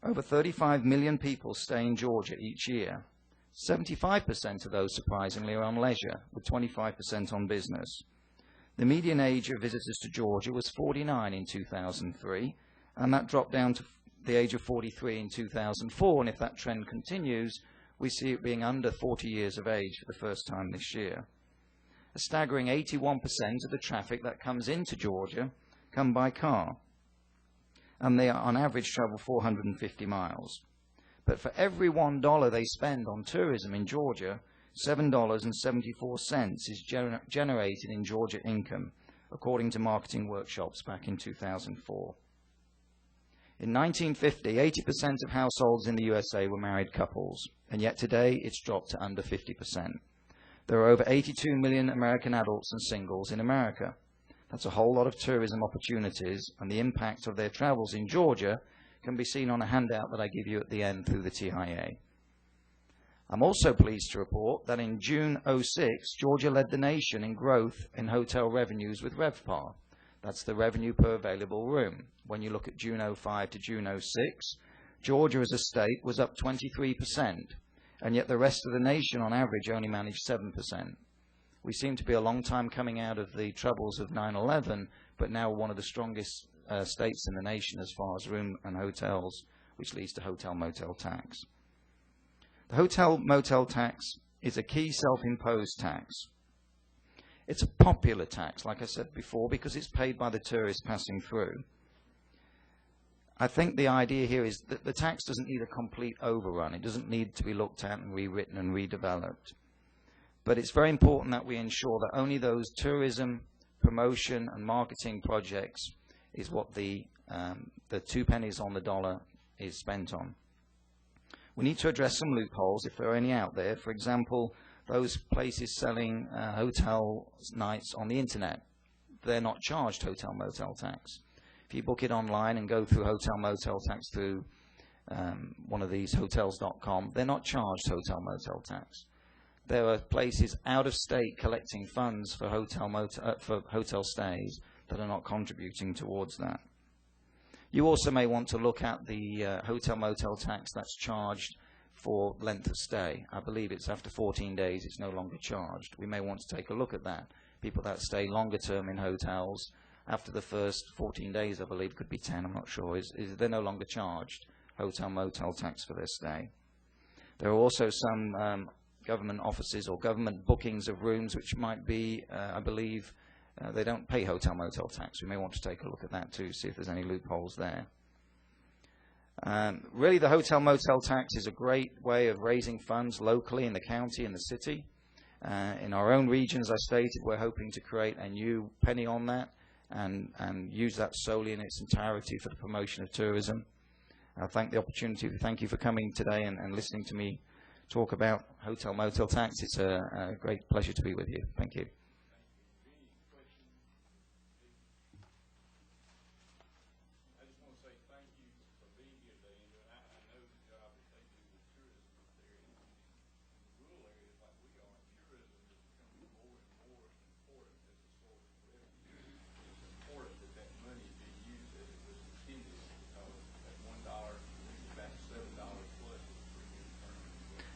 Over 35 million people stay in Georgia each year. 75% of those, surprisingly, are on leisure, with 25% on business. The median age of visitors to Georgia was 49 in 2003, and that dropped down to the age of 43 in 2004, and if that trend continues, we see it being under 40 years of age for the first time this year. A staggering 81% of the traffic that comes into Georgia come by car, and they are on average travel 450 miles. But for every $1 they spend on tourism in Georgia, $7.74 is generated in Georgia income, according to Marketing Workshops back in 2004. In 1950, 80% of households in the USA were married couples, and yet today it's dropped to under 50%. There are over 82 million American adults and singles in America. That's a whole lot of tourism opportunities, and the impact of their travels in Georgia can be seen on a handout that I give you at the end through the TIA. I'm also pleased to report that in June '06, Georgia led the nation in growth in hotel revenues with RevPAR. That's the revenue per available room. When you look at June '05 to June '06, Georgia as a state was up 23%, and yet the rest of the nation on average only managed 7%. We seem to be a long time coming out of the troubles of 9/11, but now one of the strongest states in the nation as far as room and hotels, which leads to hotel motel tax. The hotel motel tax is a key self-imposed tax. It's a popular tax, like I said before, because it's paid by the tourists passing through. I think the idea here is that the tax doesn't need a complete overrun. It doesn't need to be looked at and rewritten and redeveloped. But it's very important that we ensure that only those tourism, promotion, and marketing projects is what the 2 pennies on the dollar is spent on. We need to address some loopholes, if there are any out there. For example, those places selling hotel nights on the internet, they're not charged hotel motel tax. If you book it online and go through hotel motel tax through one of these hotels.com, they're not charged hotel motel tax. There are places out of state collecting funds for hotel stays that are not contributing towards that. You also may want to look at the hotel motel tax that's charged for length of stay. I believe it's after 14 days it's no longer charged. We may want to take a look at that. People that stay longer term in hotels, after the first 14 days, I believe, could be 10, I'm not sure, they're no longer charged hotel motel tax for their stay. There are also some government offices or government bookings of rooms which might be, I believe, they don't pay hotel motel tax. We may want to take a look at that too, see if there's any loopholes there. Really, the hotel motel tax is a great way of raising funds locally in the county and the city. In our own region, as I stated, we're hoping to create a new penny on that and use that solely in its entirety for the promotion of tourism. I thank the opportunity. Thank you for coming today and listening to me talk about hotel motel tax. It's a great pleasure to be with you. Thank you.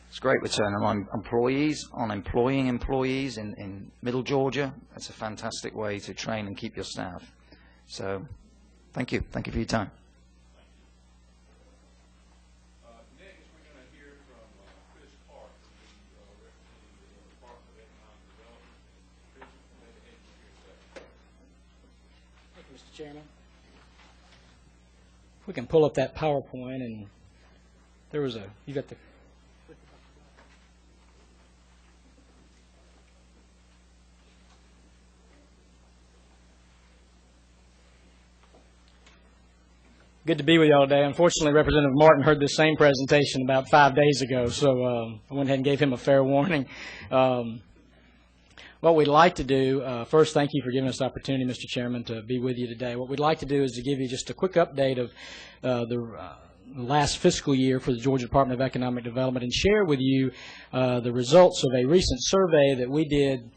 It's a great return on employees, on employing employees in Middle Georgia. That's a fantastic way to train and keep your staff. So, thank you. Thank you for your time. Next, we're going to hear from Chris Clark, who's representing the Department of Economic Development. Chris, go ahead and hear Thank you, Mr. Chairman. If we can pull up that PowerPoint, and there was you got the. Good to be with you all today. Unfortunately, Representative Martin heard this same presentation about 5 days ago, so I went ahead and gave him a fair warning. What we'd like to do, first, thank you for giving us the opportunity, Mr. Chairman, to be with you today. What we'd like to do is to give you just a quick update of the last fiscal year for the Georgia Department of Economic Development and share with you the results of a recent survey that we did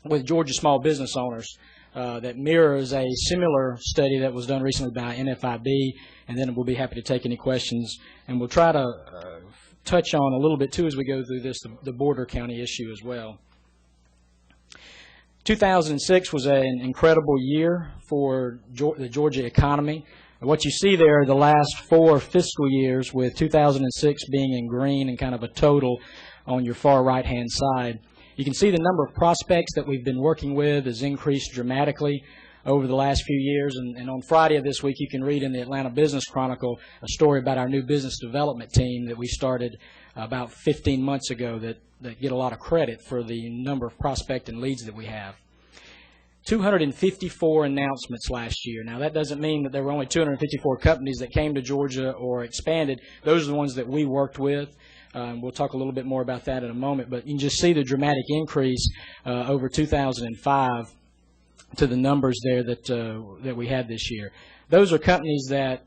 with Georgia small business owners. That mirrors a similar study that was done recently by NFIB, and then we'll be happy to take any questions. And we'll try to touch on a little bit, too, as we go through this, the border county issue as well. 2006 was an incredible year for the Georgia economy. And what you see there are the last 4 fiscal years, with 2006 being in green and kind of a total on your far right-hand side. You can see the number of prospects that we've been working with has increased dramatically over the last few years. And on Friday of this week, you can read in the Atlanta Business Chronicle a story about our new business development team that we started about 15 months ago that get a lot of credit for the number of prospect and leads that we have. 254 announcements last year. Now, that doesn't mean that there were only 254 companies that came to Georgia or expanded. Those are the ones that we worked with. We'll talk a little bit more about that in a moment, but you can just see the dramatic increase over 2005 to the numbers there that we had this year. Those are companies that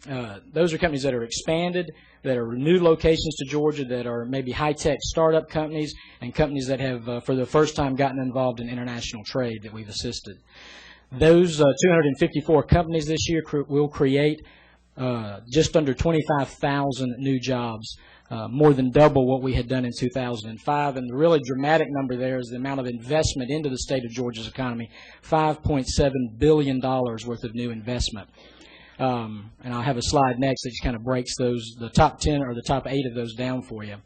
are expanded, that are new locations to Georgia, that are maybe high-tech startup companies, and companies that have for the first time gotten involved in international trade that we've assisted. Those 254 companies this year will create just under 25,000 new jobs. More than double what we had done in 2005. And the really dramatic number there is the amount of investment into the state of Georgia's economy, $5.7 billion worth of new investment. And I'll have a slide next that just kind of breaks the top 10 or the top 8 of those down for you.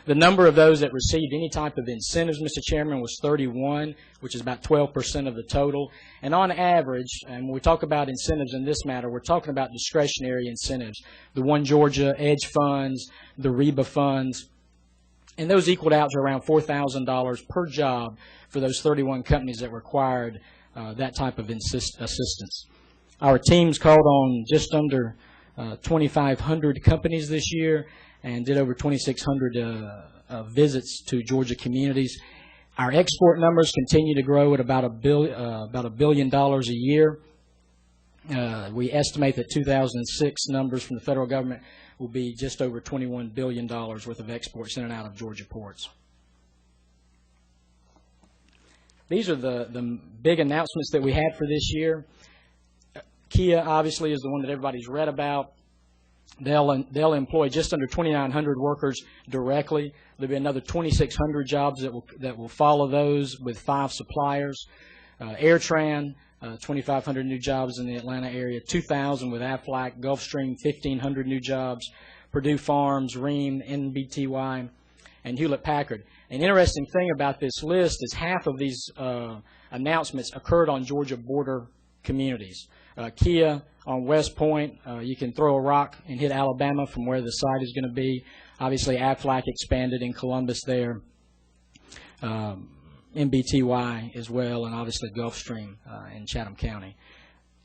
The number of those that received any type of incentives, Mr. Chairman, was 31, which is about 12% of the total. And on average, and when we talk about incentives in this matter, we're talking about discretionary incentives, the One Georgia Edge funds, the REBA funds, and those equaled out to around $4,000 per job for those 31 companies that required that type of assistance. Our teams called on just under 2,500 companies this year and did over 2,600 visits to Georgia communities. Our export numbers continue to grow at about $1 billion a year. We estimate that 2006 numbers from the federal government will be just over $21 billion worth of exports in and out of Georgia ports. These are the big announcements that we had for this year. Kia, obviously, is the one that everybody's read about. They'll employ just under 2,900 workers directly. There'll be another 2,600 jobs that will follow those with 5 suppliers. AirTran, 2,500 new jobs in the Atlanta area. 2,000 with Aflac. Gulfstream, 1,500 new jobs. Purdue Farms, Ream, NBTY, and Hewlett-Packard. An interesting thing about this list is half of these announcements occurred on Georgia border communities. Kia on West Point, you can throw a rock and hit Alabama from where the site is going to be. Obviously, Aflac expanded in Columbus there. MBTY as well, and obviously Gulfstream in Chatham County.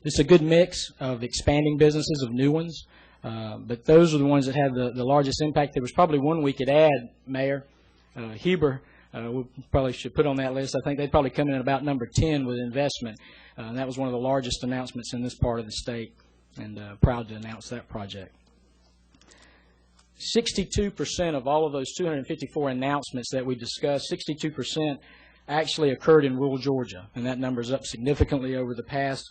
It's a good mix of expanding businesses, of new ones. But those are the ones that had the largest impact. There was probably one we could add, Mayor, Huber. We probably should put on that list. I think they'd probably come in at about number 10 with investment. And that was one of the largest announcements in this part of the state, and proud to announce that project. 62% of all of those 254 announcements that we discussed, 62% actually occurred in rural Georgia, and that number is up significantly over the past.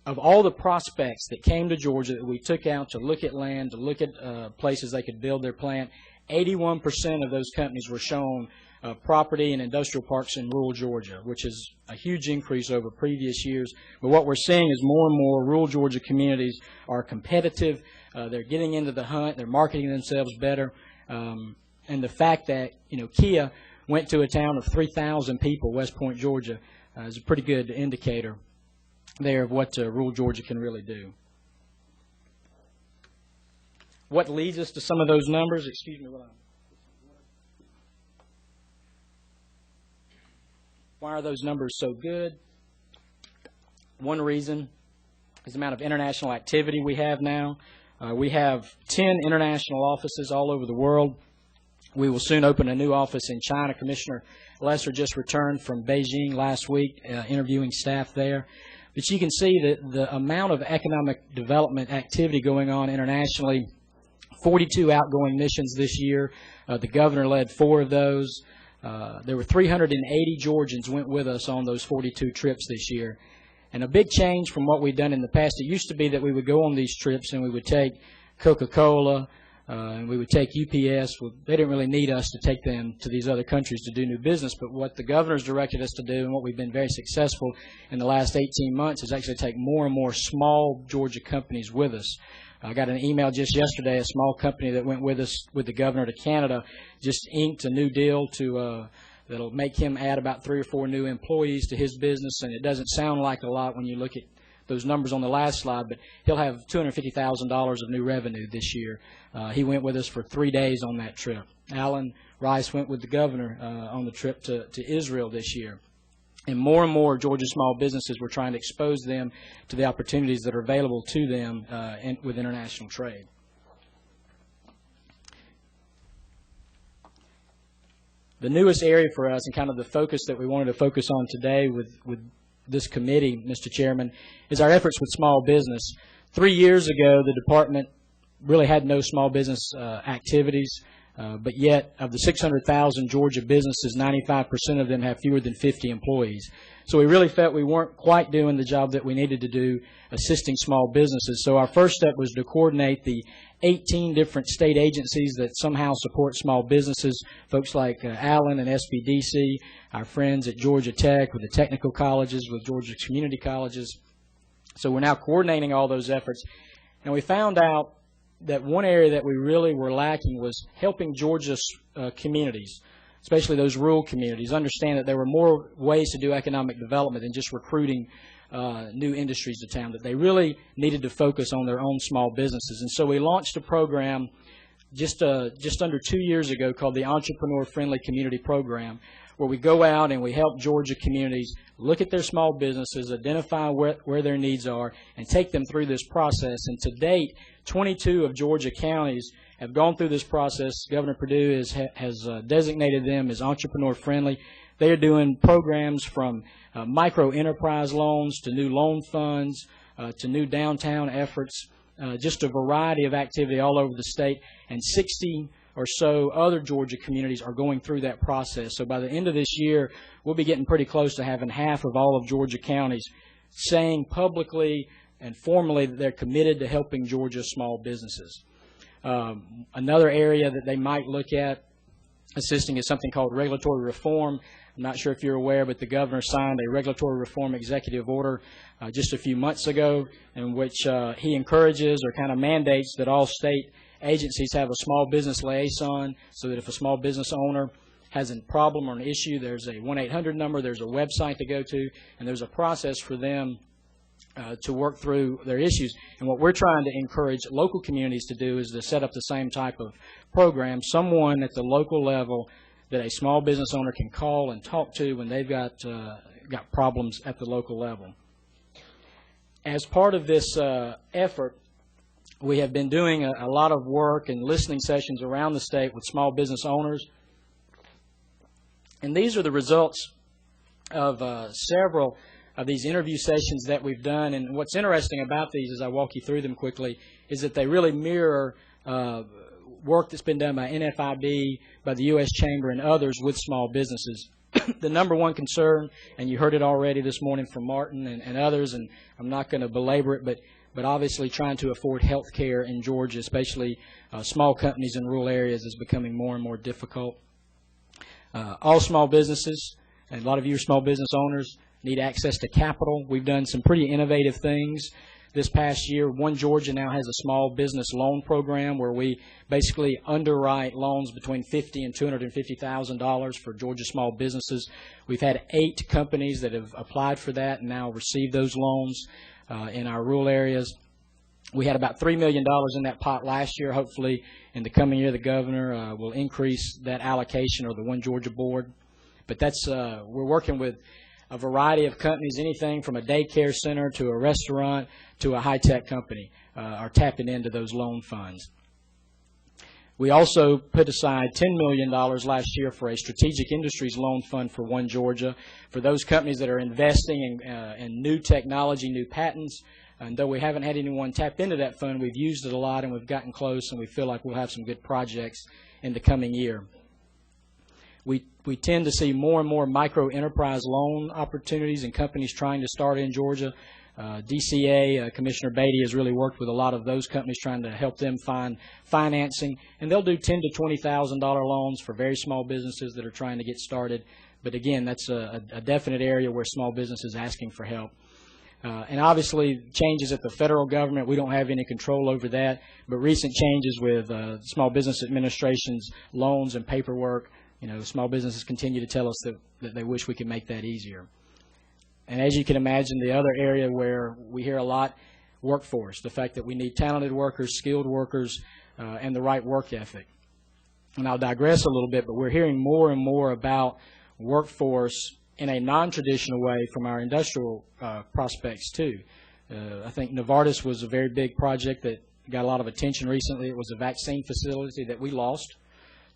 Of all the prospects that came to Georgia that we took out to look at land, to look at places they could build their plant, 81% of those companies were shown property and industrial parks in rural Georgia, which is a huge increase over previous years. But what we're seeing is more and more rural Georgia communities are competitive. They're getting into the hunt. They're marketing themselves better. And the fact that, Kia went to a town of 3,000 people, West Point, Georgia, is a pretty good indicator there of what rural Georgia can really do. What leads us to some of those numbers? Excuse me. Why are those numbers so good? One reason is the amount of international activity we have now. We have 10 international offices all over the world. We will soon open a new office in China. Commissioner Lesser just returned from Beijing last week, interviewing staff there. But you can see that the amount of economic development activity going on internationally, 42 outgoing missions this year. The governor led 4 of those. There were 380 Georgians went with us on those 42 trips this year. And a big change from what we've done in the past, it used to be that we would go on these trips and we would take Coca-Cola, and we would take UPS. Well, they didn't really need us to take them to these other countries to do new business, but what the governor's directed us to do and what we've been very successful in the last 18 months is actually take more and more small Georgia companies with us. I got an email just yesterday, a small company that went with us, with the governor to Canada, just inked a new deal to that'll make him add about 3 or 4 new employees to his business, and it doesn't sound like a lot when you look at those numbers on the last slide, but he'll have $250,000 of new revenue this year. He went with us for 3 days on that trip. Alan Rice went with the governor on the trip to Israel this year. And more Georgia small businesses, we're trying to expose them to the opportunities that are available to them with international trade. The newest area for us and kind of the focus that we wanted to focus on today with this committee, Mr. Chairman, is our efforts with small business. 3 years ago, the department really had no small business activities. But yet, of the 600,000 Georgia businesses, 95% of them have fewer than 50 employees. So we really felt we weren't quite doing the job that we needed to do assisting small businesses. So our first step was to coordinate the 18 different state agencies that somehow support small businesses, folks like Allen and SBDC, our friends at Georgia Tech with the technical colleges, with Georgia community colleges. So we're now coordinating all those efforts. And we found out that one area that we really were lacking was helping Georgia's communities, especially those rural communities, understand that there were more ways to do economic development than just recruiting new industries to town, that they really needed to focus on their own small businesses. And so we launched a program just under 2 years ago called the Entrepreneur Friendly Community Program, where we go out and we help Georgia communities look at their small businesses, identify where their needs are, and take them through this process. And to date, 22 of Georgia counties have gone through this process. Governor Perdue has designated them as entrepreneur friendly. They are doing programs from micro-enterprise loans to new loan funds to new downtown efforts, just a variety of activity all over the state, and 60 or so other Georgia communities are going through that process. So by the end of this year, we'll be getting pretty close to having half of all of Georgia counties saying publicly and formally that they're committed to helping Georgia's small businesses. Another area that they might look at assisting is something called regulatory reform. I'm not sure if you're aware, but the governor signed a regulatory reform executive order just a few months ago in which he encourages or kind of mandates that all state agencies have a small business liaison, so that if a small business owner has a problem or an issue, there's a 1-800 number, there's a website to go to, and there's a process for them to work through their issues. And what we're trying to encourage local communities to do is to set up the same type of program, someone at the local level that a small business owner can call and talk to when they've got problems at the local level. As part of this effort, we have been doing a lot of work and listening sessions around the state with small business owners. And these are the results of several of these interview sessions that we've done. And what's interesting about these, as I walk you through them quickly, is that they really mirror work that's been done by NFIB, by the U.S. Chamber, and others with small businesses. The number one concern, and you heard it already this morning from Martin and others, and I'm not going to belabor it, but obviously trying to afford health care in Georgia, especially small companies in rural areas, is becoming more and more difficult. All small businesses, and a lot of you are small business owners, need access to capital. We've done some pretty innovative things this past year. One Georgia now has a small business loan program where we basically underwrite loans between $50,000 and $250,000 for Georgia small businesses. We've had 8 companies that have applied for that and now receive those loans in our rural areas. We had about $3 million in that pot last year. Hopefully, in the coming year, the governor will increase that allocation, or the One Georgia board. But that's we're working with a variety of companies, anything from a daycare center to a restaurant to a high-tech company, are tapping into those loan funds. We also put aside $10 million last year for a strategic industries loan fund for One Georgia, for those companies that are investing in new technology, new patents. And though we haven't had anyone tap into that fund, we've used it a lot and we've gotten close, and we feel like we'll have some good projects in the coming year. We tend to see more and more micro-enterprise loan opportunities and companies trying to start in Georgia. DCA, Commissioner Beatty has really worked with a lot of those companies trying to help them find financing. And they'll do $10,000 to $20,000 loans for very small businesses that are trying to get started. But again, that's a definite area where small business is asking for help. And obviously, changes at the federal government, we don't have any control over that. But recent changes with Small Business Administration's loans and paperwork, small businesses continue to tell us that they wish we could make that easier. And as you can imagine, the other area where we hear a lot, workforce, the fact that we need talented workers, skilled workers, and the right work ethic. And I'll digress a little bit, but we're hearing more and more about workforce in a non-traditional way from our industrial prospects too. I think Novartis was a very big project that got a lot of attention recently. It was a vaccine facility that we lost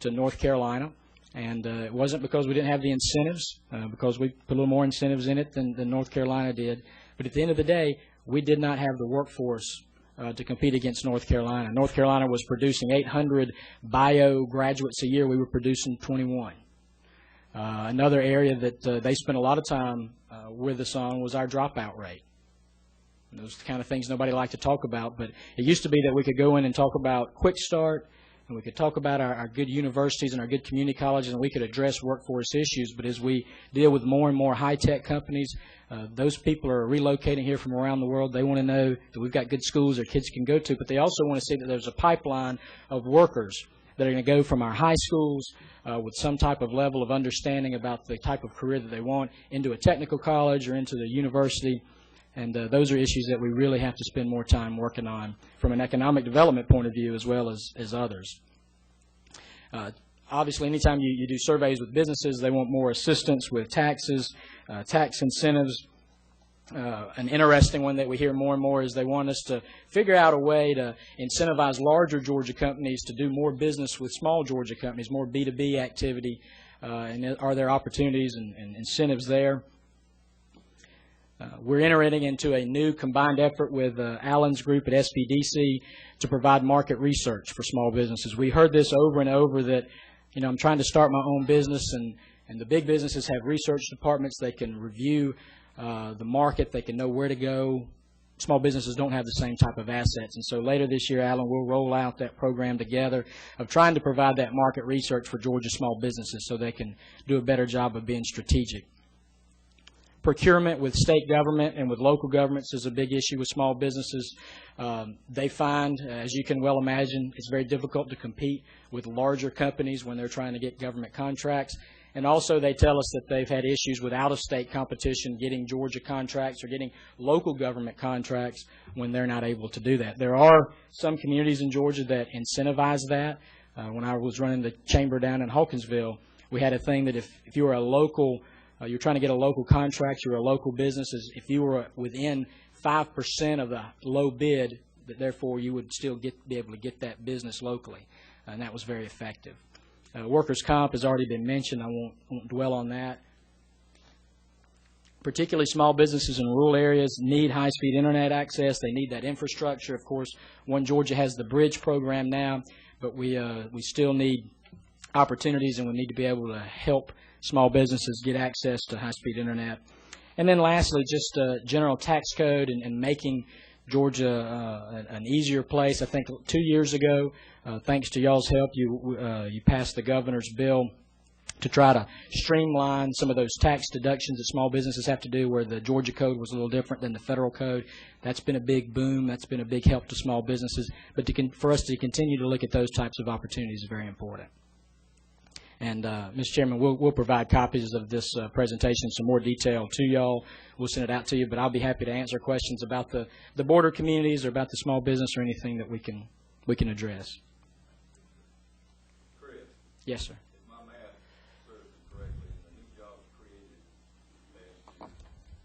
to North Carolina. And it wasn't because we didn't have the incentives, because we put a little more incentives in it than North Carolina did. But at the end of the day, we did not have the workforce to compete against North Carolina. North Carolina was producing 800 bio graduates a year. We were producing 21. Another area that they spent a lot of time with us on was our dropout rate. And those are the kind of things nobody liked to talk about. But it used to be that we could go in and talk about Quick Start, and we could talk about our good universities and our good community colleges, and we could address workforce issues. But as we deal with more and more high-tech companies, those people are relocating here from around the world. They want to know that we've got good schools their kids can go to, but they also want to see that there's a pipeline of workers that are going to go from our high schools with some type of level of understanding about the type of career that they want into a technical college or into the university. And those are issues that we really have to spend more time working on from an economic development point of view as well as others. Obviously, anytime you do surveys with businesses, they want more assistance with taxes, tax incentives. An interesting one that we hear more and more is they want us to figure out a way to incentivize larger Georgia companies to do more business with small Georgia companies, more B2B activity, and are there opportunities and incentives there? We're entering into a new combined effort with Allen's group at SBDC to provide market research for small businesses. We heard this over and over that, I'm trying to start my own business, and the big businesses have research departments. They can review the market. They can know where to go. Small businesses don't have the same type of assets. And so later this year, Allen, we'll roll out that program together of trying to provide that market research for Georgia small businesses so they can do a better job of being strategic. Procurement with state government and with local governments is a big issue with small businesses. They find, as you can well imagine, it's very difficult to compete with larger companies when they're trying to get government contracts. And also they tell us that they've had issues with out-of-state competition getting Georgia contracts or getting local government contracts when they're not able to do that. There are some communities in Georgia that incentivize that. When I was running the chamber down in Hawkinsville, we had a thing that if you were a local you're trying to get a local contract, you're a local business, if you were within 5% of the low bid, but therefore you would still be able to get that business locally, and that was very effective. Workers' comp has already been mentioned. I won't dwell on that. Particularly small businesses in rural areas need high-speed internet access. They need that infrastructure. Of course, One Georgia has the Bridge program now, but we still need opportunities, and we need to be able to help small businesses get access to high-speed internet. And then lastly, just general tax code and making Georgia an easier place. I think 2 years ago, thanks to y'all's help, you passed the governor's bill to try to streamline some of those tax deductions that small businesses have to do, where the Georgia code was a little different than the federal code. That's been a big boom. That's been a big help to small businesses. But for us to continue to look at those types of opportunities is very important. And, Mr. Chairman, we'll provide copies of this presentation, some more detail to y'all. We'll send it out to you, but I'll be happy to answer questions about the border communities or about the small business or anything that we can address. Chris? Yes, sir. If my math serves me correctly, the new jobs created last year,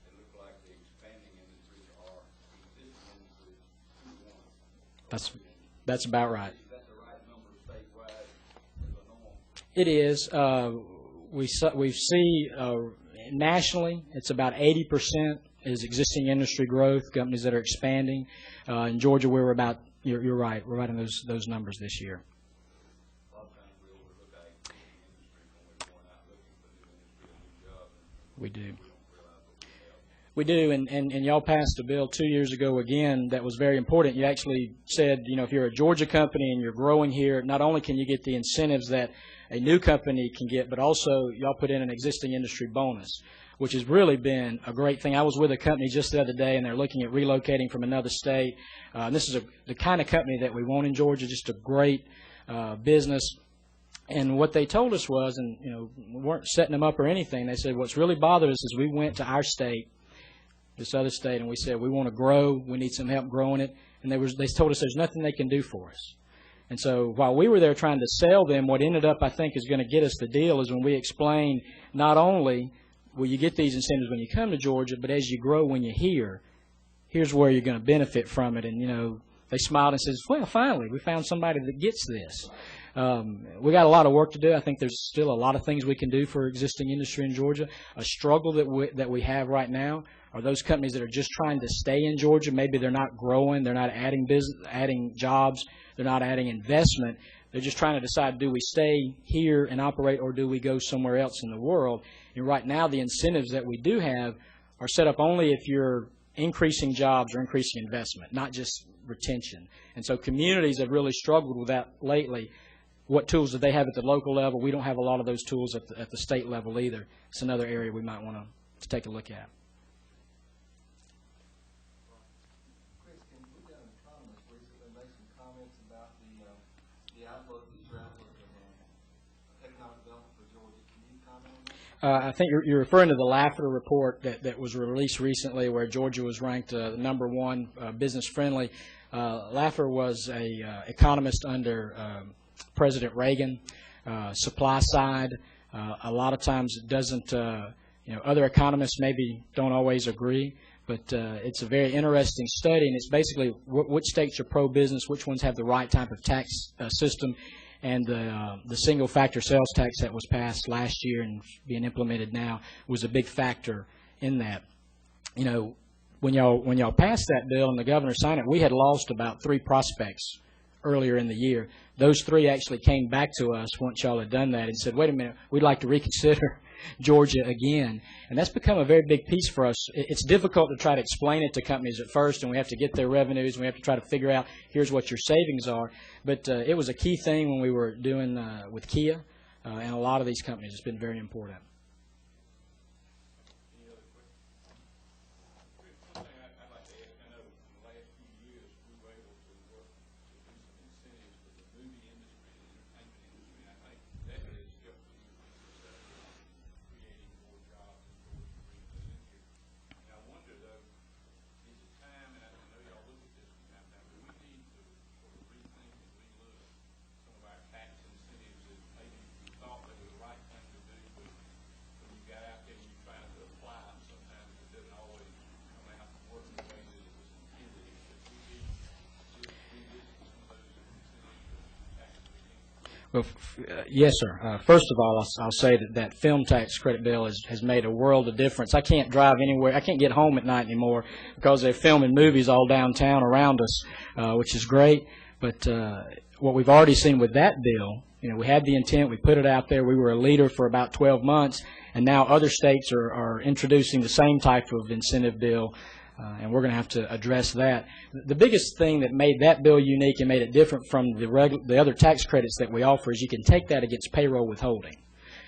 it looks like the expanding industries are existing industries 2 to 1. That's about right. Is that the right number statewide as a norm? It is. We see nationally, it's about 80% is existing industry growth, companies that are expanding. In Georgia, we're about, you're right, we're right in those numbers this year. A lot of times we overlook our existing industry when we're going out looking for new industry and new jobs. We do. We don't realize what we have. We do, and y'all passed a bill 2 years ago again that was very important. You actually said, if you're a Georgia company and you're growing here, not only can you get the incentives that a new company can get, but also y'all put in an existing industry bonus, which has really been a great thing. I was with a company just the other day, and they're looking at relocating from another state. This is the kind of company that we want in Georgia, just a great business. And what they told us was, and we weren't setting them up or anything, they said what's really bothered us is we went to our state, this other state, and we said we want to grow, we need some help growing it, and they told us there's nothing they can do for us. And so while we were there trying to sell them, what ended up I think is going to get us the deal is when we explained not only will you get these incentives when you come to Georgia, but as you grow when you're here, here's where you're going to benefit from it. And they smiled and said, well, finally we found somebody that gets this. We got a lot of work to do. I think there's still a lot of things we can do for existing industry in Georgia. A struggle that we have right now are those companies that are just trying to stay in Georgia. Maybe they're not growing, they're not adding business, adding jobs, they're not adding investment. They're just trying to decide, do we stay here and operate, or do we go somewhere else in the world? And right now, the incentives that we do have are set up only if you're increasing jobs or increasing investment, not just retention. And so communities have really struggled with that lately. What tools do they have at the local level? We don't have a lot of those tools at the state level either. It's another area we might want to take a look at. Chris, we've got an economist recently made some comments about the outlook, future outlook of economic development for Georgia. Can you comment on that? I think you're referring to the Laffer Report that was released recently, where Georgia was ranked the #1 business-friendly. Laffer was a economist under President Reagan. Supply side, a lot of times it doesn't, other economists maybe don't always agree, but it's a very interesting study, and it's basically which states are pro-business, which ones have the right type of tax system, and the single-factor sales tax that was passed last year and being implemented now was a big factor in that. When y'all passed that bill and the governor signed it, we had lost about 3 prospects earlier in the year. Those 3 actually came back to us once y'all had done that and said, wait a minute, we'd like to reconsider Georgia again. And that's become a very big piece for us. It's difficult to try to explain it to companies at first, and we have to get their revenues, and we have to try to figure out here's what your savings are. But it was a key thing when we were doing with Kia and a lot of these companies. It's been very important. Well, yes, sir. First of all, I'll say that film tax credit bill has made a world of difference. I can't drive anywhere. I can't get home at night anymore because they're filming movies all downtown around us, which is great. But what we've already seen with that bill, we had the intent, we put it out there, we were a leader for about 12 months, and now other states are introducing the same type of incentive bill. And we're going to have to address that. The biggest thing that made that bill unique and made it different from the other tax credits that we offer is you can take that against payroll withholding.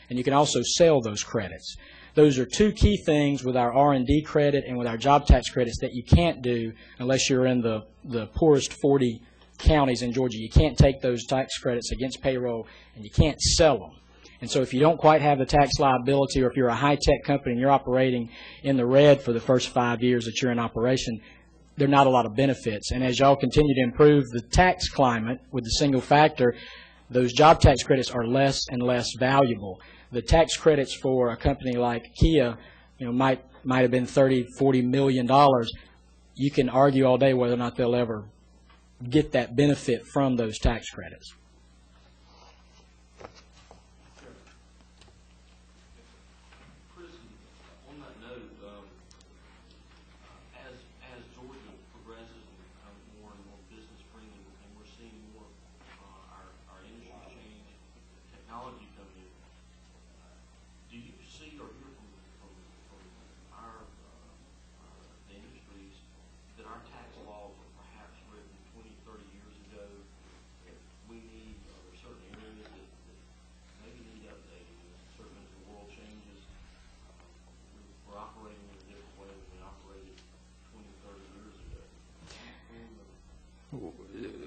And you can also sell those credits. Those are two key things with our R&D credit and with our job tax credits that you can't do unless you're in the poorest 40 counties in Georgia. You can't take those tax credits against payroll, and you can't sell them. And so if you don't quite have the tax liability, or if you're a high-tech company and you're operating in the red for the first 5 years that you're in operation, there are not a lot of benefits. And as y'all continue to improve the tax climate with the single factor, those job tax credits are less and less valuable. The tax credits for a company like Kia, might have been $30–40 million. You can argue all day whether or not they'll ever get that benefit from those tax credits.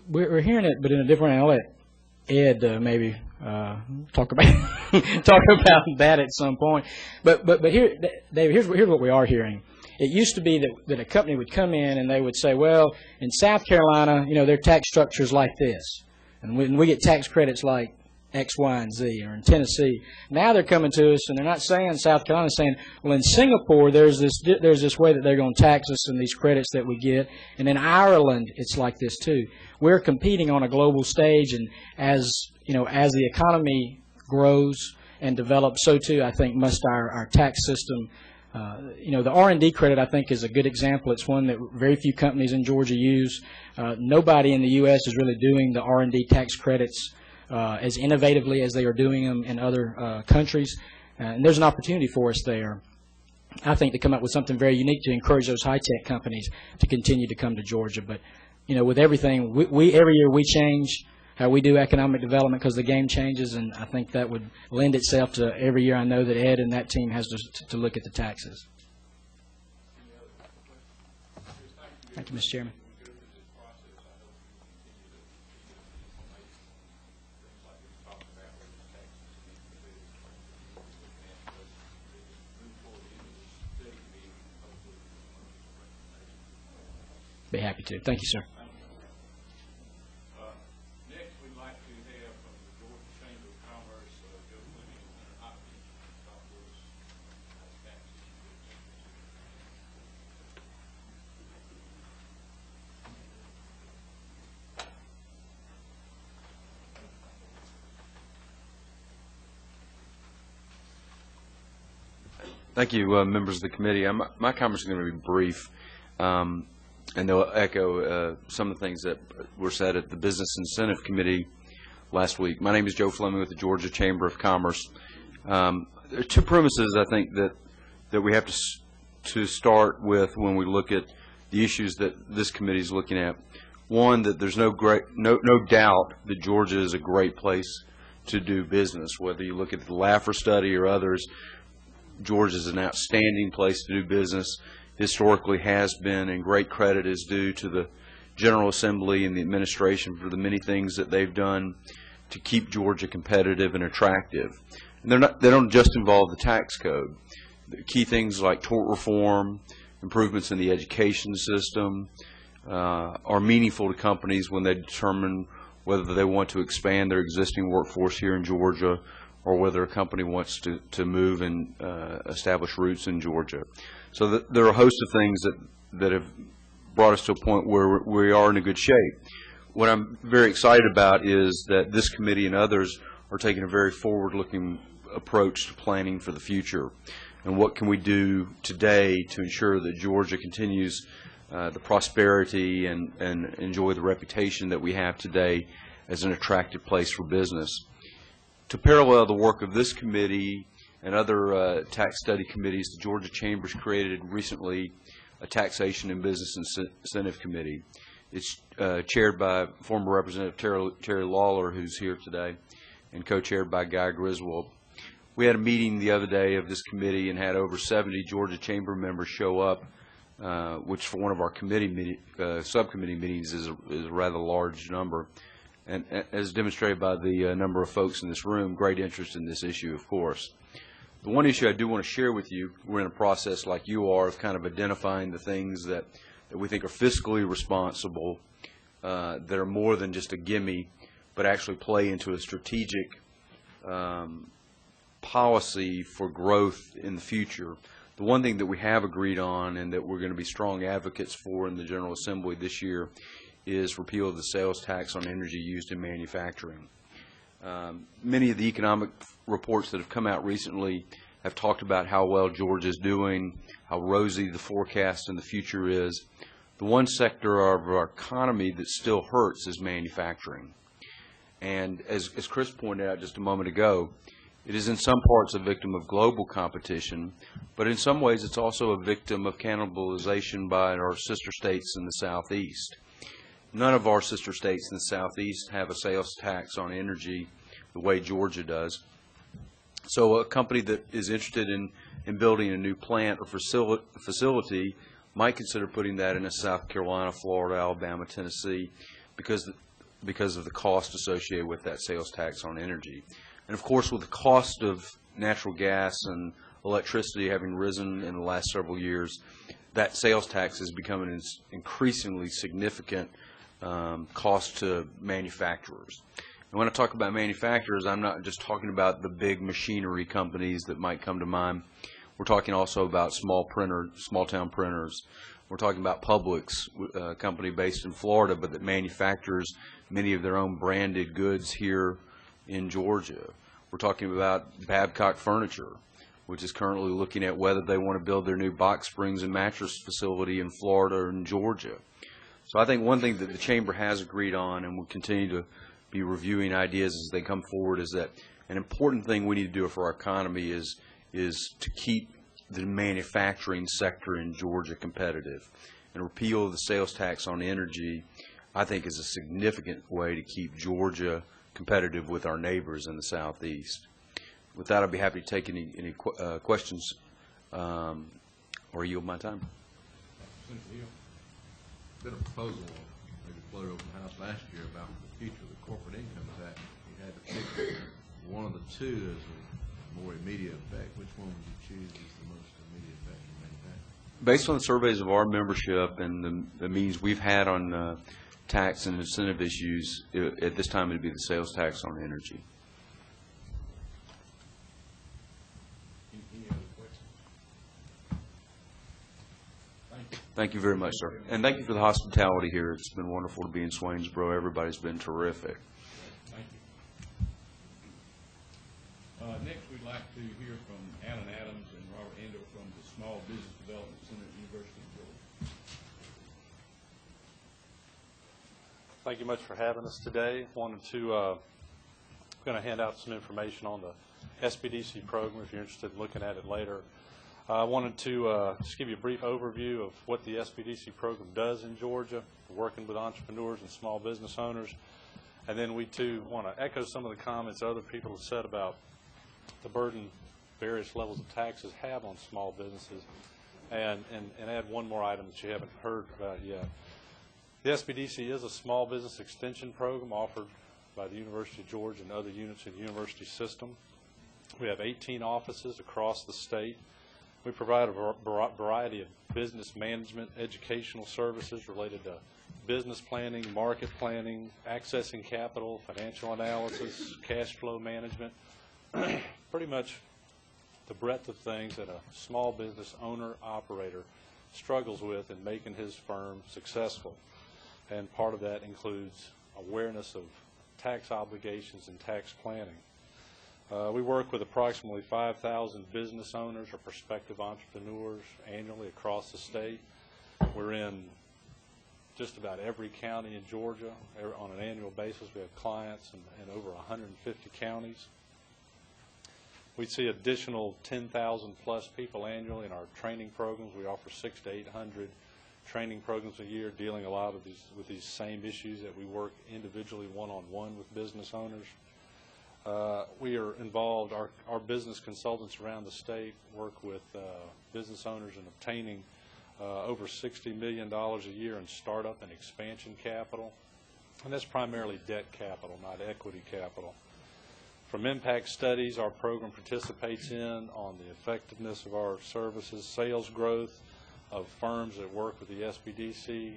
We're hearing it, but in a different way. I'll let Ed maybe talk about that at some point. But here, David, here's what we are hearing. It used to be that a company would come in and they would say, well, in South Carolina, their tax structure is like this, and we get tax credits like X, Y, and Z, or in Tennessee. Now they're coming to us, and they're not saying South Carolina, saying, well, in Singapore, there's this way that they're going to tax us and these credits that we get, and in Ireland, it's like this too. We're competing on a global stage, and as the economy grows and develops, so too, I think, must our tax system. The R&D credit, I think, is a good example. It's one that very few companies in Georgia use. Nobody in the U.S. is really doing the R&D tax credits as innovatively as they are doing them in other countries. And there's an opportunity for us there, I think, to come up with something very unique to encourage those high-tech companies to continue to come to Georgia. But, with everything, we every year we change how we do economic development because the game changes, and I think that would lend itself to every year I know that Ed and that team has to look at the taxes. Thank you, Mr. Chairman. Be happy to. Thank you, sir. Next, we'd like to have from the Georgia Chamber of Commerce, Joe Fleming and Hopkins talk to us about taxes. Thank you, members of the committee. My comments are going to be brief. And they'll echo some of the things that were said at the Business Incentive Committee last week. My name is Joe Fleming with the Georgia Chamber of Commerce. There are two premises, I think, that we have to start with when we look at the issues that this committee is looking at. One, that there's no doubt that Georgia is a great place to do business. Whether you look at the Laffer study or others, Georgia is an outstanding place to do business. Historically has been, and great credit is due to the General Assembly and the administration for the many things that they've done to keep Georgia competitive and attractive. And they don't just involve the tax code. The key things like tort reform, improvements in the education system are meaningful to companies when they determine whether they want to expand their existing workforce here in Georgia or whether a company wants to move and establish roots in Georgia. So there are a host of things that have brought us to a point where we are in a good shape. what I'm very excited about is that this committee and others are taking a very forward-looking approach to planning for the future. And what can we do today to ensure that Georgia continues the prosperity and enjoy the reputation that we have today as an attractive place for business. To parallel the work of this committee and other tax study committees, the Georgia Chamber's created recently a Taxation and Business Incentive Committee. It's chaired by former Representative Terry Lawler, who's here today, and co-chaired by Guy Griswold. We had a meeting the other day of this committee and had over 70 Georgia Chamber members show up, which for one of our committee subcommittee meetings is a rather large number. And as demonstrated by the number of folks in this room, great interest in this issue, of course. The one issue I do want to share with you, we're in a process like you are of kind of identifying the things that we think are fiscally responsible, that are more than just a gimme, but actually play into a strategic policy for growth in the future. The one thing that we have agreed on and that we're going to be strong advocates for in the General Assembly this year is repeal of the sales tax on energy used in manufacturing. Many of the economic reports that have come out recently have talked about how well Georgia is doing, how rosy the forecast in the future is. The one sector of our economy that still hurts is manufacturing. And as Chris pointed out just a moment ago, it is in some parts a victim of global competition, but in some ways it's also a victim of cannibalization by our sister states in the Southeast. None of our sister states in the Southeast have a sales tax on energy the way Georgia does. So a company that is interested in building a new plant or facility might consider putting that in South Carolina, Florida, Alabama, Tennessee, because of the cost associated with that sales tax on energy. And of course, with the cost of natural gas and electricity having risen in the last several years, that sales tax is becoming an increasingly significant cost to manufacturers. And when I talk about manufacturers, I'm not just talking about the big machinery companies that might come to mind. We're talking also about small-town printers. We're talking about Publix, a company based in Florida, but that manufactures many of their own branded goods here in Georgia. We're talking about Babcock Furniture, which is currently looking at whether they want to build their new box springs and mattress facility in Florida and Georgia. So I think one thing that the Chamber has agreed on, and will continue to be reviewing ideas as they come forward, is that an important thing we need to do for our economy is to keep the manufacturing sector in Georgia competitive. And repeal of the sales tax on energy, I think, is a significant way to keep Georgia competitive with our neighbors in the Southeast. With that, I'd be happy to take any questions or yield my time. Been a proposal, maybe floated over the House last year about the future of the corporate income tax. You had to pick one of the two as a more immediate effect. Which one would you choose as the most immediate effect in manufacturing? Based on the surveys of our membership and the meetings we've had on tax and incentive issues, at this time it would be the sales tax on energy. Any other questions? Thank you. Thank you very much, sir. And thank you for the hospitality here. It's been wonderful to be in Swainsboro. Everybody's been terrific. Thank you. Next, we'd like to hear from Alan Adams and Robert Endo from the Small Business Development Center at the University of Georgia. Thank you much for having us today. Wanted to going to hand out some information on the SBDC program if you're interested in looking at it later. I wanted to just give you a brief overview of what the SBDC program does in Georgia, working with entrepreneurs and small business owners. And then we, too, want to echo some of the comments other people have said about the burden various levels of taxes have on small businesses, and add one more item that you haven't heard about yet. The SBDC is a small business extension program offered by the University of Georgia and other units in the university system. We have 18 offices across the state. We provide a variety of business management, educational services related to business planning, market planning, accessing capital, financial analysis, cash flow management, pretty much the breadth of things that a small business owner-operator struggles with in making his firm successful. And part of that includes awareness of tax obligations and tax planning. We work with approximately 5,000 business owners or prospective entrepreneurs annually across the state. We're in just about every county in Georgia. On an annual basis, we have clients in over 150 counties. We see additional 10,000 plus people annually in our training programs. We offer 600 to 800 training programs a year dealing a lot of with these same issues that we work individually one-on-one with business owners. We are involved, our business consultants around the state work with business owners in obtaining over $60 million a year in startup and expansion capital, and that's primarily debt capital, not equity capital. From impact studies, our program participates in on the effectiveness of our services. Sales growth of firms that work with the SBDC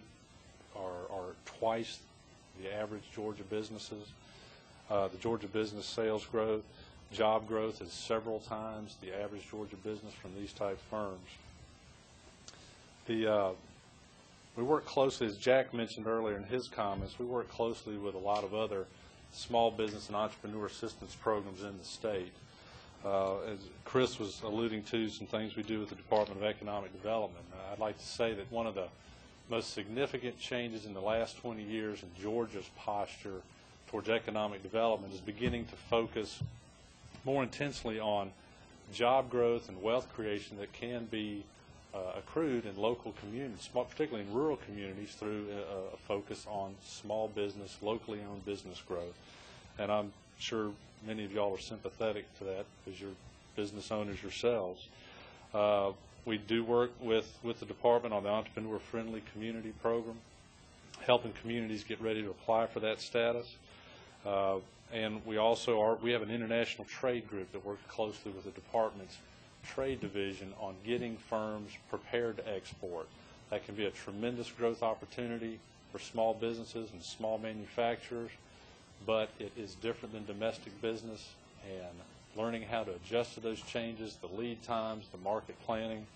are twice the average Georgia businesses. The Georgia business sales growth, job growth is several times the average Georgia business from these type firms. We work closely, as Jack mentioned earlier in his comments, we work closely with a lot of other small business and entrepreneur assistance programs in the state. As Chris was alluding to, some things we do with the Department of Economic Development. I'd like to say that one of the most significant changes in the last 20 years in Georgia's posture towards economic development is beginning to focus more intensely on job growth and wealth creation that can be accrued in local communities, particularly in rural communities, through a focus on small business, locally owned business growth. And I'm sure many of y'all are sympathetic to that because you're business owners yourselves. We do work with the department on the Entrepreneur Friendly Community Program, helping communities get ready to apply for that status. And we also we have an international trade group that works closely with the department's trade division on getting firms prepared to export. That can be a tremendous growth opportunity for small businesses and small manufacturers, but it is different than domestic business, and learning how to adjust to those changes, the lead times, the market planning,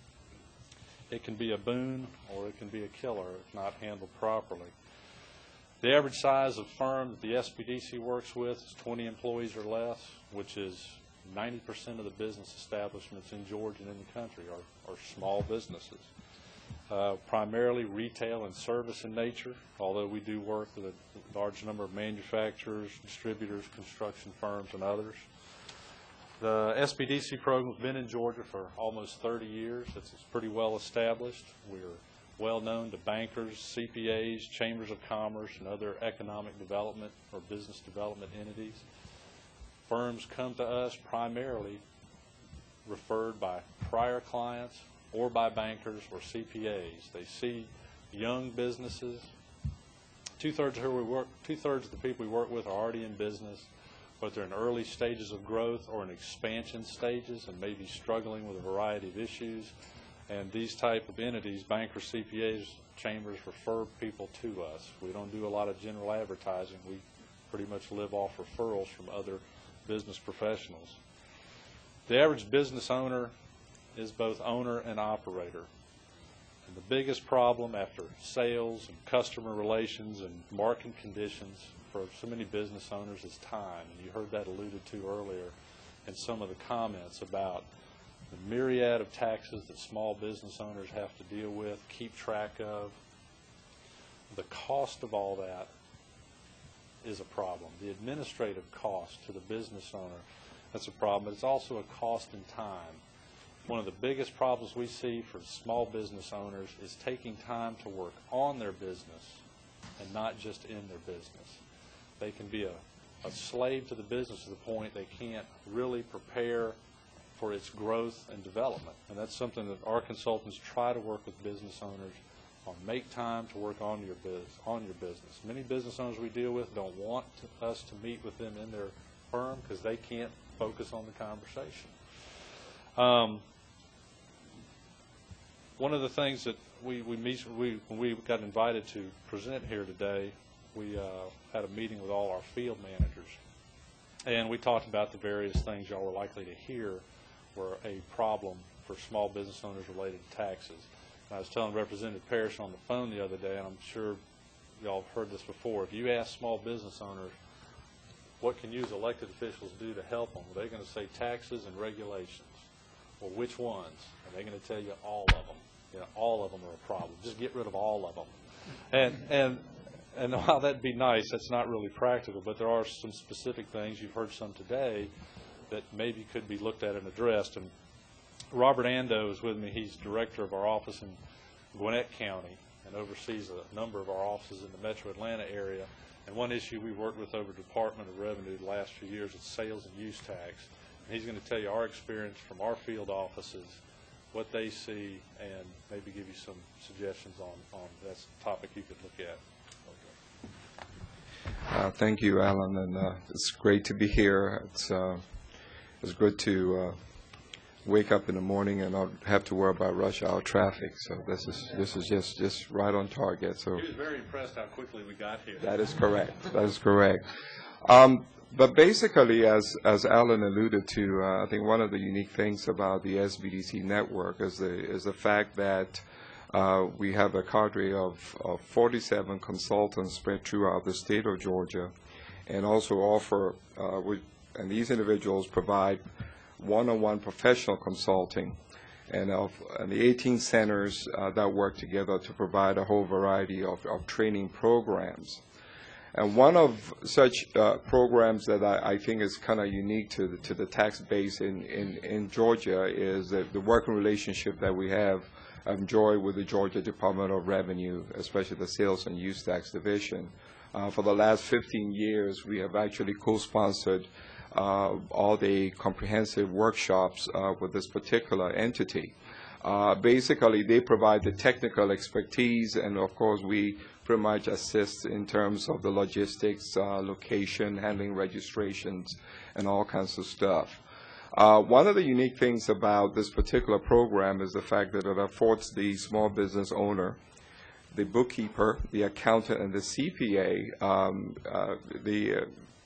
it can be a boon or it can be a killer if not handled properly. The average size of firm that the SBDC works with is 20 employees or less, which is 90% of the business establishments in Georgia and in the country are small businesses. Primarily retail and service in nature, although we do work with a large number of manufacturers, distributors, construction firms, and others. The SBDC program's been in Georgia for almost 30 years. It's pretty well established. We're well known to bankers, CPAs, chambers of commerce, and other economic development or business development entities. Firms come to us primarily referred by prior clients or by bankers or CPAs. They see young businesses. Two-thirds of the people we work with are already in business, but they're in early stages of growth or in expansion stages and may be struggling with a variety of issues. And these type of entities, bankers, CPAs, chambers, refer people to us. We don't do a lot of general advertising. We pretty much live off referrals from other business professionals. The average business owner is both owner and operator. And the biggest problem after sales and customer relations and market conditions for so many business owners is time. And you heard that alluded to earlier in some of the comments about the myriad of taxes that small business owners have to deal with, keep track of. The cost of all that is a problem. The administrative cost to the business owner, that's a problem, but it's also a cost in time. One of the biggest problems we see for small business owners is taking time to work on their business and not just in their business. They can be a slave to the business to the point they can't really prepare for its growth and development. And that's something that our consultants try to work with business owners on. Make time to work on your business. Many business owners we deal with don't want us to meet with them in their firm because they can't focus on the conversation. One of the things that when we got invited to present here today, we had a meeting with all our field managers, and we talked about the various things y'all were likely to hear were a problem for small business owners related to taxes. And I was telling Representative Parrish on the phone the other day, and I'm sure y'all have heard this before. If you ask small business owners, what can you as elected officials do to help them? They're going to say taxes and regulations. Well, which ones? And they're going to tell you all of them. You know, all of them are a problem. Just get rid of all of them. And while that'd be nice, that's not really practical, but there are some specific things, you've heard some today, that maybe could be looked at and addressed. And Robert Ando is with me. He's director of our office in Gwinnett County and oversees a number of our offices in the metro Atlanta area. And one issue we worked with over the Department of Revenue the last few years is sales and use tax. And he's going to tell you our experience from our field offices, what they see, and maybe give you some suggestions on that's a topic you could look at. Thank you, Alan, and it's great to be here. It's good to wake up in the morning and not have to worry about rush hour traffic. So this is just right on target. So he was very impressed how quickly we got here. That is correct. That is correct. But basically, as Alan alluded to, I think one of the unique things about the SBDC network is the fact that we have a cadre of 47 consultants spread throughout the state of Georgia, and also offer, and these individuals provide one-on-one professional consulting, and the 18 centers that work together to provide a whole variety of training programs. And one of such programs that I think is kind of unique to the tax base in Georgia is the working relationship that we have enjoyed with the Georgia Department of Revenue, especially the Sales and Use Tax Division. For the last 15 years, we have actually co-sponsored all the comprehensive workshops with this particular entity. Basically, they provide the technical expertise, and of course, we pretty much assist in terms of the logistics, location, handling registrations, and all kinds of stuff. One of the unique things about this particular program is the fact that it affords the small business owner, the bookkeeper, the accountant, and the CPA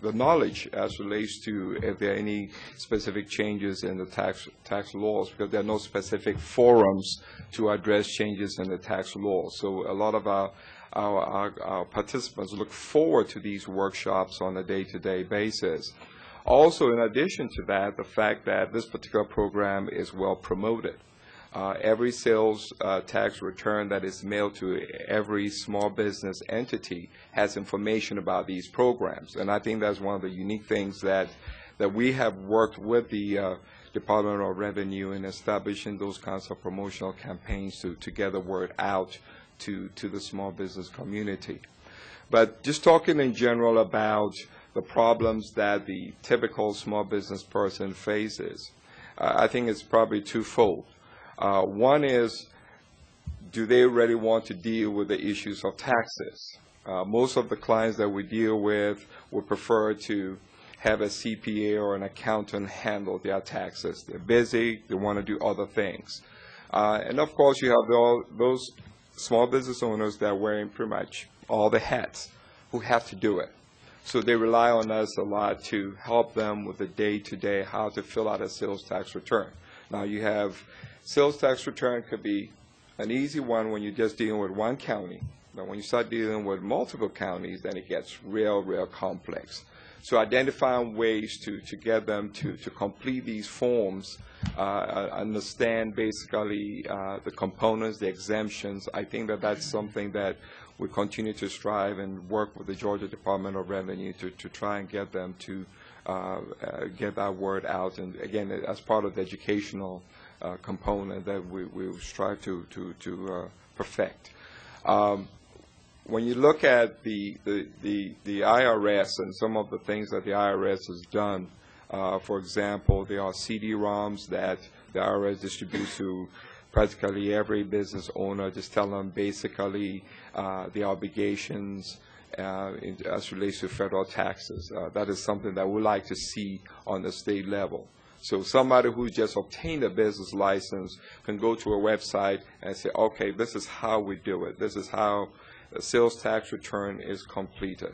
the knowledge as relates to if there are any specific changes in the tax laws, because there are no specific forums to address changes in the tax laws. So a lot of our participants look forward to these workshops on a day-to-day basis. Also, in addition to that, the fact that this particular program is well promoted. Every sales tax return that is mailed to every small business entity has information about these programs. And I think that's one of the unique things that we have worked with the Department of Revenue in establishing those kinds of promotional campaigns to get the word out to the small business community. But just talking in general about the problems that the typical small business person faces, I think it's probably twofold. One is, do they really want to deal with the issues of taxes? Most of the clients that we deal with would prefer to have a CPA or an accountant handle their taxes. They're busy, they want to do other things. And of course, you have those small business owners that are wearing pretty much all the hats who have to do it. So they rely on us a lot to help them with the day-to-day how to fill out a sales tax return. Now you have sales tax return could be an easy one when you're just dealing with one county. But when you start dealing with multiple counties, then it gets real complex. So identifying ways to get them to complete these forms, understand basically the components, the exemptions, I think that's something that we continue to strive and work with the Georgia Department of Revenue to try and get them to get that word out. And again, as part of the educational component that we strive to perfect. When you look at the IRS and some of the things that the IRS has done, for example, there are CD-ROMs that the IRS distributes to practically every business owner, just tell them basically the obligations as relates to federal taxes. That is something that we like to see on the state level. So somebody who just obtained a business license can go to a website and say, okay, this is how we do it. This is how a sales tax return is completed.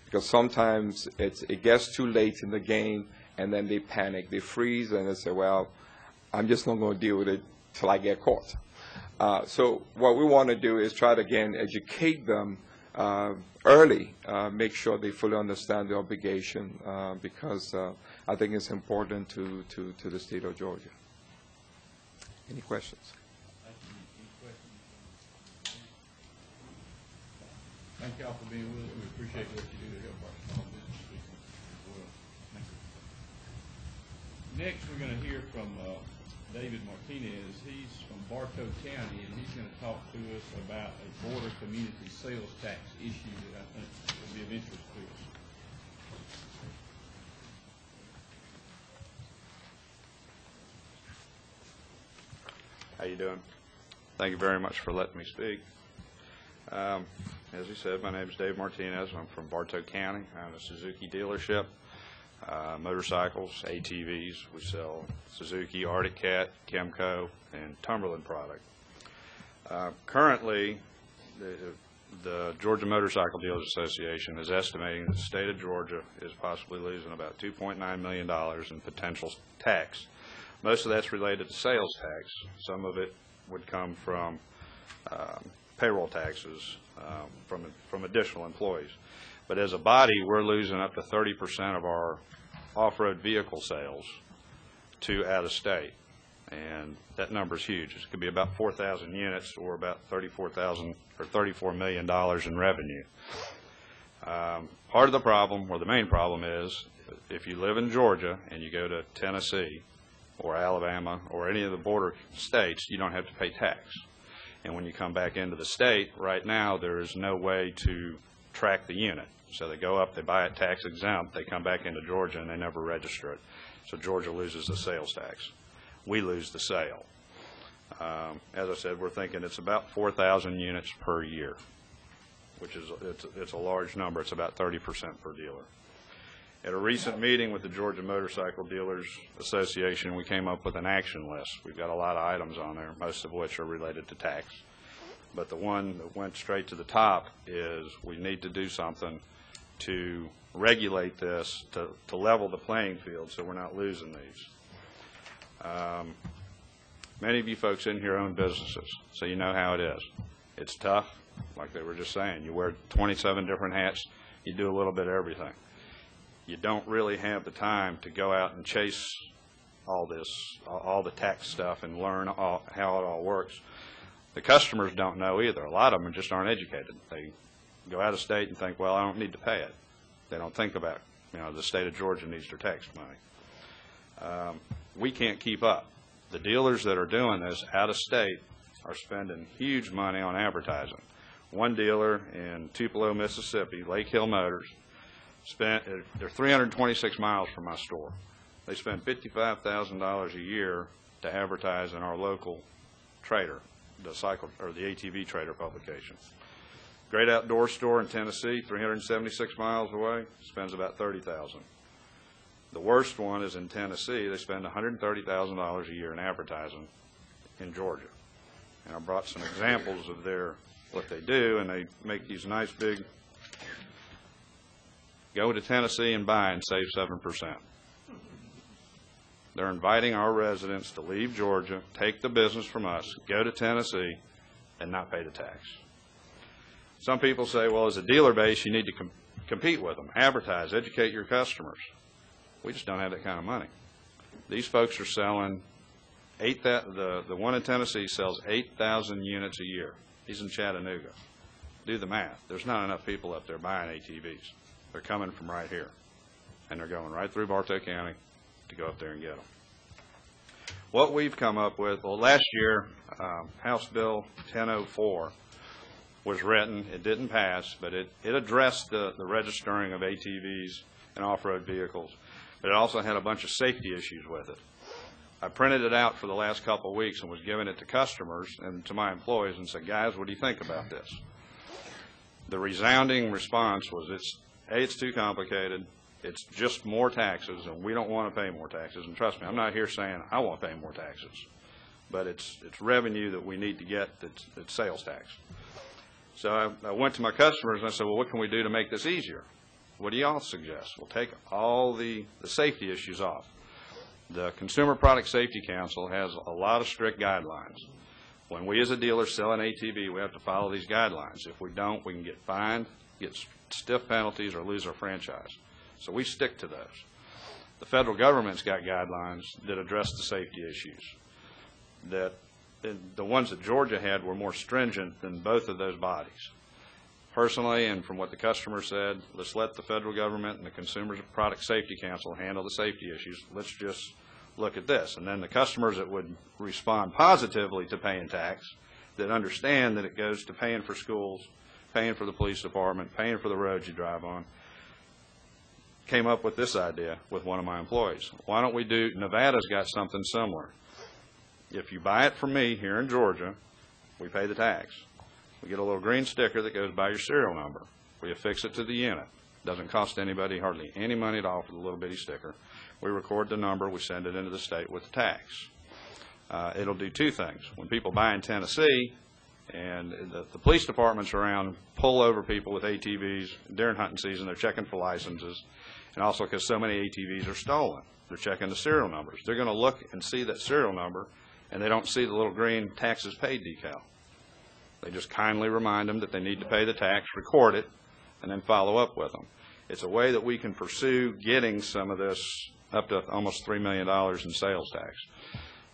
Because sometimes it gets too late in the game, and then they panic, they freeze, and they say, well, I'm just not going to deal with it till I get caught. So what we want to do is try to, again, educate them early, make sure they fully understand the obligation, because I think it's important to the state of Georgia. Any questions? Thank y'all for being with us. We appreciate what you do to help our small business people as well. Thank you. Next, we're going to hear from David Martinez. He's from Bartow County, and he's going to talk to us about a border community sales tax issue that I think will be of interest to us. How you doing? Thank you very much for letting me speak. As he said, my name is Dave Martinez. I'm from Bartow County. I own a Suzuki dealership, motorcycles, ATVs. We sell Suzuki, Arctic Cat, Chemco, and Cumberland product. Currently, the Georgia Motorcycle Dealers Association is estimating that the state of Georgia is possibly losing about $2.9 million in potential tax. Most of that's related to sales tax. Some of it would come from payroll taxes from additional employees. But as a body, we're losing up to 30% of our off-road vehicle sales to out-of-state, and that number is huge. It could be about 4,000 units or about $34 million in revenue. Part of the problem, or the main problem, is if you live in Georgia and you go to Tennessee or Alabama or any of the border states, you don't have to pay tax. And when you come back into the state, right now there is no way to track the unit. So they go up, they buy it tax exempt, they come back into Georgia and they never register it. So Georgia loses the sales tax. We lose the sale. As I said, we're thinking it's about 4,000 units per year, which is it's a large number. It's about 30% per dealer. At a recent meeting with the Georgia Motorcycle Dealers Association, we came up with an action list. We've got a lot of items on there, most of which are related to tax. But the one that went straight to the top is we need to do something to regulate this, to level the playing field so we're not losing these. Many of you folks in here own businesses, so you know how it is. It's tough, like they were just saying. You wear 27 different hats. You do a little bit of everything. You don't really have the time to go out and chase all the tax stuff and learn how it all works. The customers don't know either. A lot of them just aren't educated. They go out of state and think, well, I don't need to pay it. They don't think about, the state of Georgia needs their tax money. We can't keep up. The dealers that are doing this out of state are spending huge money on advertising. One dealer in Tupelo, Mississippi, Lake Hill Motors, they're 326 miles from my store. They spend $55,000 a year to advertise in our local trader, the ATV trader publication. Great Outdoor Store in Tennessee, 376 miles away, spends about $30,000. The worst one is in Tennessee. They spend $130,000 a year in advertising in Georgia. And I brought some examples of what they do, and they make these nice big, go to Tennessee and buy and save 7%. They're inviting our residents to leave Georgia, take the business from us, go to Tennessee, and not pay the tax. Some people say, well, as a dealer base, you need to compete with them, advertise, educate your customers. We just don't have that kind of money. These folks are selling, the one in Tennessee sells 8,000 units a year. He's in Chattanooga. Do the math. There's not enough people up there buying ATVs. They're coming from right here, and they're going right through Bartow County to go up there and get them. What we've come up with, well, last year, House Bill 1004 was written. It didn't pass, but it addressed the registering of ATVs and off-road vehicles, but it also had a bunch of safety issues with it. I printed it out for the last couple of weeks and was giving it to customers and to my employees and said, guys, what do you think about this? The resounding response was, it's too complicated. It's just more taxes, and we don't want to pay more taxes. And trust me, I'm not here saying I want to pay more taxes, but it's revenue that we need to get that's sales tax. So I went to my customers and I said, well, what can we do to make this easier? What do y'all suggest? We'll take all the safety issues off. The Consumer Product Safety Council has a lot of strict guidelines. When we as a dealer sell an ATV, we have to follow these guidelines. If we don't, we can get fined, get stiff penalties, or lose our franchise. So we stick to those. The federal government's got guidelines that address the safety issues. The ones that Georgia had were more stringent than both of those bodies. Personally, and from what the customer said, let's let the federal government and the Consumer Product Safety Council handle the safety issues. Let's just look at this. And then the customers that would respond positively to paying tax, that understand that it goes to paying for schools, paying for the police department, paying for the roads you drive on, came up with this idea with one of my employees. Why don't we do, Nevada's got something similar. If you buy it from me here in Georgia, we pay the tax. We get a little green sticker that goes by your serial number. We affix it to the unit. Doesn't cost anybody hardly any money at all for the little bitty sticker. We record the number, we send it into the state with the tax. It'll do two things. When people buy in Tennessee, and the police departments around pull over people with ATVs during hunting season, they're checking for licenses, and also because so many ATVs are stolen. They're checking the serial numbers. They're going to look and see that serial number, and they don't see the little green taxes paid decal. They just kindly remind them that they need to pay the tax, record it, and then follow up with them. It's a way that we can pursue getting some of this up to almost $3 million in sales tax.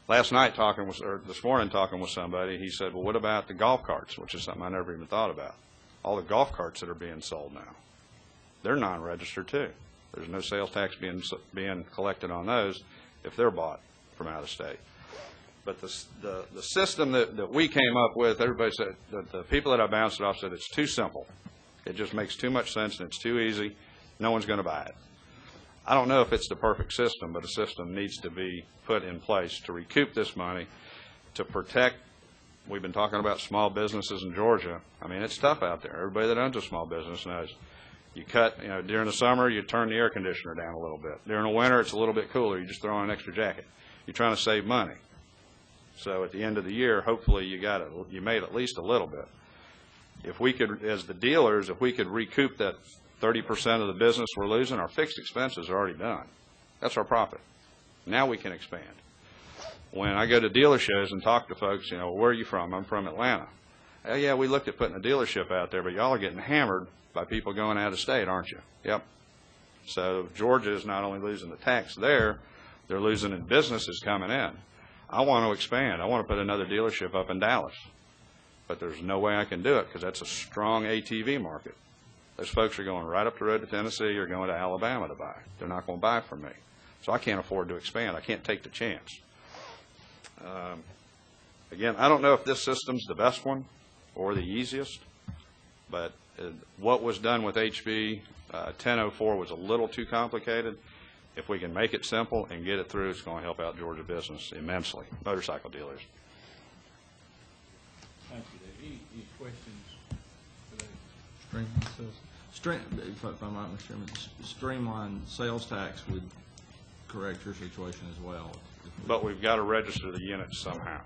Last night or this morning talking with somebody, he said, well, what about the golf carts, which is something I never even thought about. All the golf carts that are being sold now, they're non-registered too. There's no sales tax being collected on those if they're bought from out of state. But the system that we came up with, everybody said, the people that I bounced it off said it's too simple. It just makes too much sense and it's too easy. No one's going to buy it. I don't know if it's the perfect system, but a system needs to be put in place to recoup this money, to protect. We've been talking about small businesses in Georgia. I mean, it's tough out there. Everybody that owns a small business knows. You cut, during the summer, you turn the air conditioner down a little bit. During the winter, it's a little bit cooler. You just throw on an extra jacket. You're trying to save money. So at the end of the year, hopefully you made at least a little bit. If we could, as the dealers, if we could recoup that 30% of the business we're losing, our fixed expenses are already done. That's our profit. Now we can expand. When I go to dealer shows and talk to folks, where are you from? I'm from Atlanta. Oh, yeah, we looked at putting a dealership out there, but y'all are getting hammered by people going out of state, aren't you? Yep. So Georgia is not only losing the tax there, they're losing in businesses coming in. I want to expand. I want to put another dealership up in Dallas. But there's no way I can do it because that's a strong ATV market. Those folks are going right up the road to Tennessee or going to Alabama to buy. They're not going to buy from me. So I can't afford to expand. I can't take the chance. Again, I don't know if this system's the best one or the easiest, but what was done with HB 1004 was a little too complicated. If we can make it simple and get it through, it's going to help out Georgia business immensely, motorcycle dealers. Thank you, Dave. Any questions for Dave? If I'm not mistaken, streamline sales tax would correct your situation as well. But we've got to register the units somehow.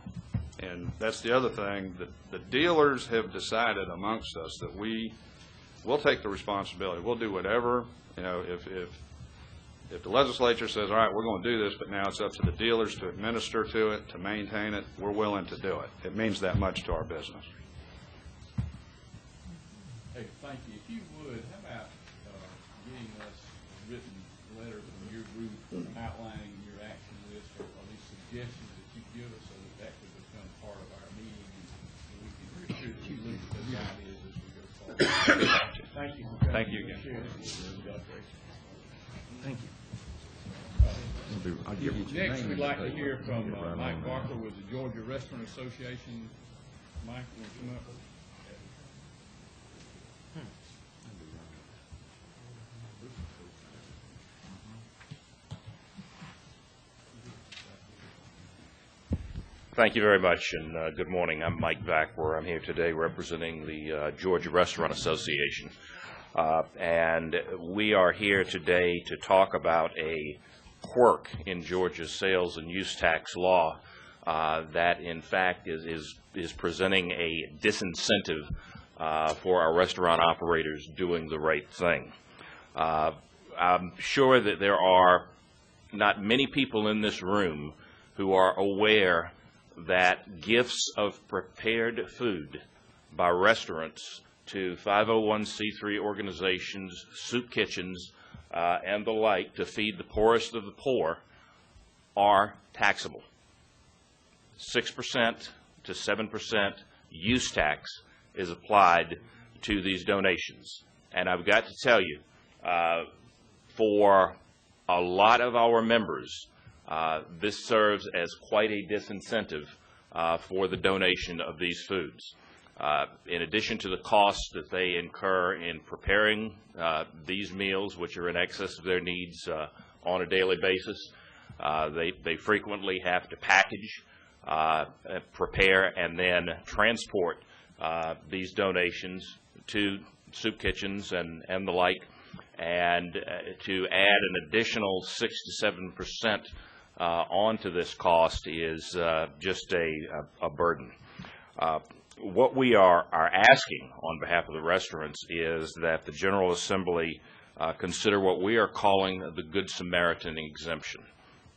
And that's the other thing, that the dealers have decided amongst us that we'll take the responsibility. We'll do whatever, if the legislature says, all right, we're going to do this, but now it's up to the dealers to administer to it, to maintain it, we're willing to do it. It means that much to our business. Hey, thank you. If you would, how about getting us a written letter from your group outlining your action list or these suggestions that you give us so that could become part of our meeting and we can make sure that you look at those ideas as we go forward. Thank you. Thank you again. Thank you. Next, we'd like to hear from Mike Barker with the Georgia Restaurant Association. Mike, you want to come up? Thank you very much, and good morning. I'm Mike Backwer. I'm here today representing the Georgia Restaurant Association. And we are here today to talk about a quirk in Georgia's sales and use tax law that, in fact, is presenting a disincentive for our restaurant operators doing the right thing. I'm sure that there are not many people in this room who are aware that gifts of prepared food by restaurants to 501c3 organizations, soup kitchens, and the like to feed the poorest of the poor are taxable. 6% to 7% use tax is applied to these donations. And I've got to tell you, for a lot of our members, this serves as quite a disincentive for the donation of these foods. In addition to the costs that they incur in preparing these meals, which are in excess of their needs on a daily basis, they frequently have to package, prepare, and then transport these donations to soup kitchens and the like, and to add an additional 6 to 7% onto this cost is just a burden. What we are asking on behalf of the restaurants is that the General Assembly consider what we are calling the Good Samaritan exemption.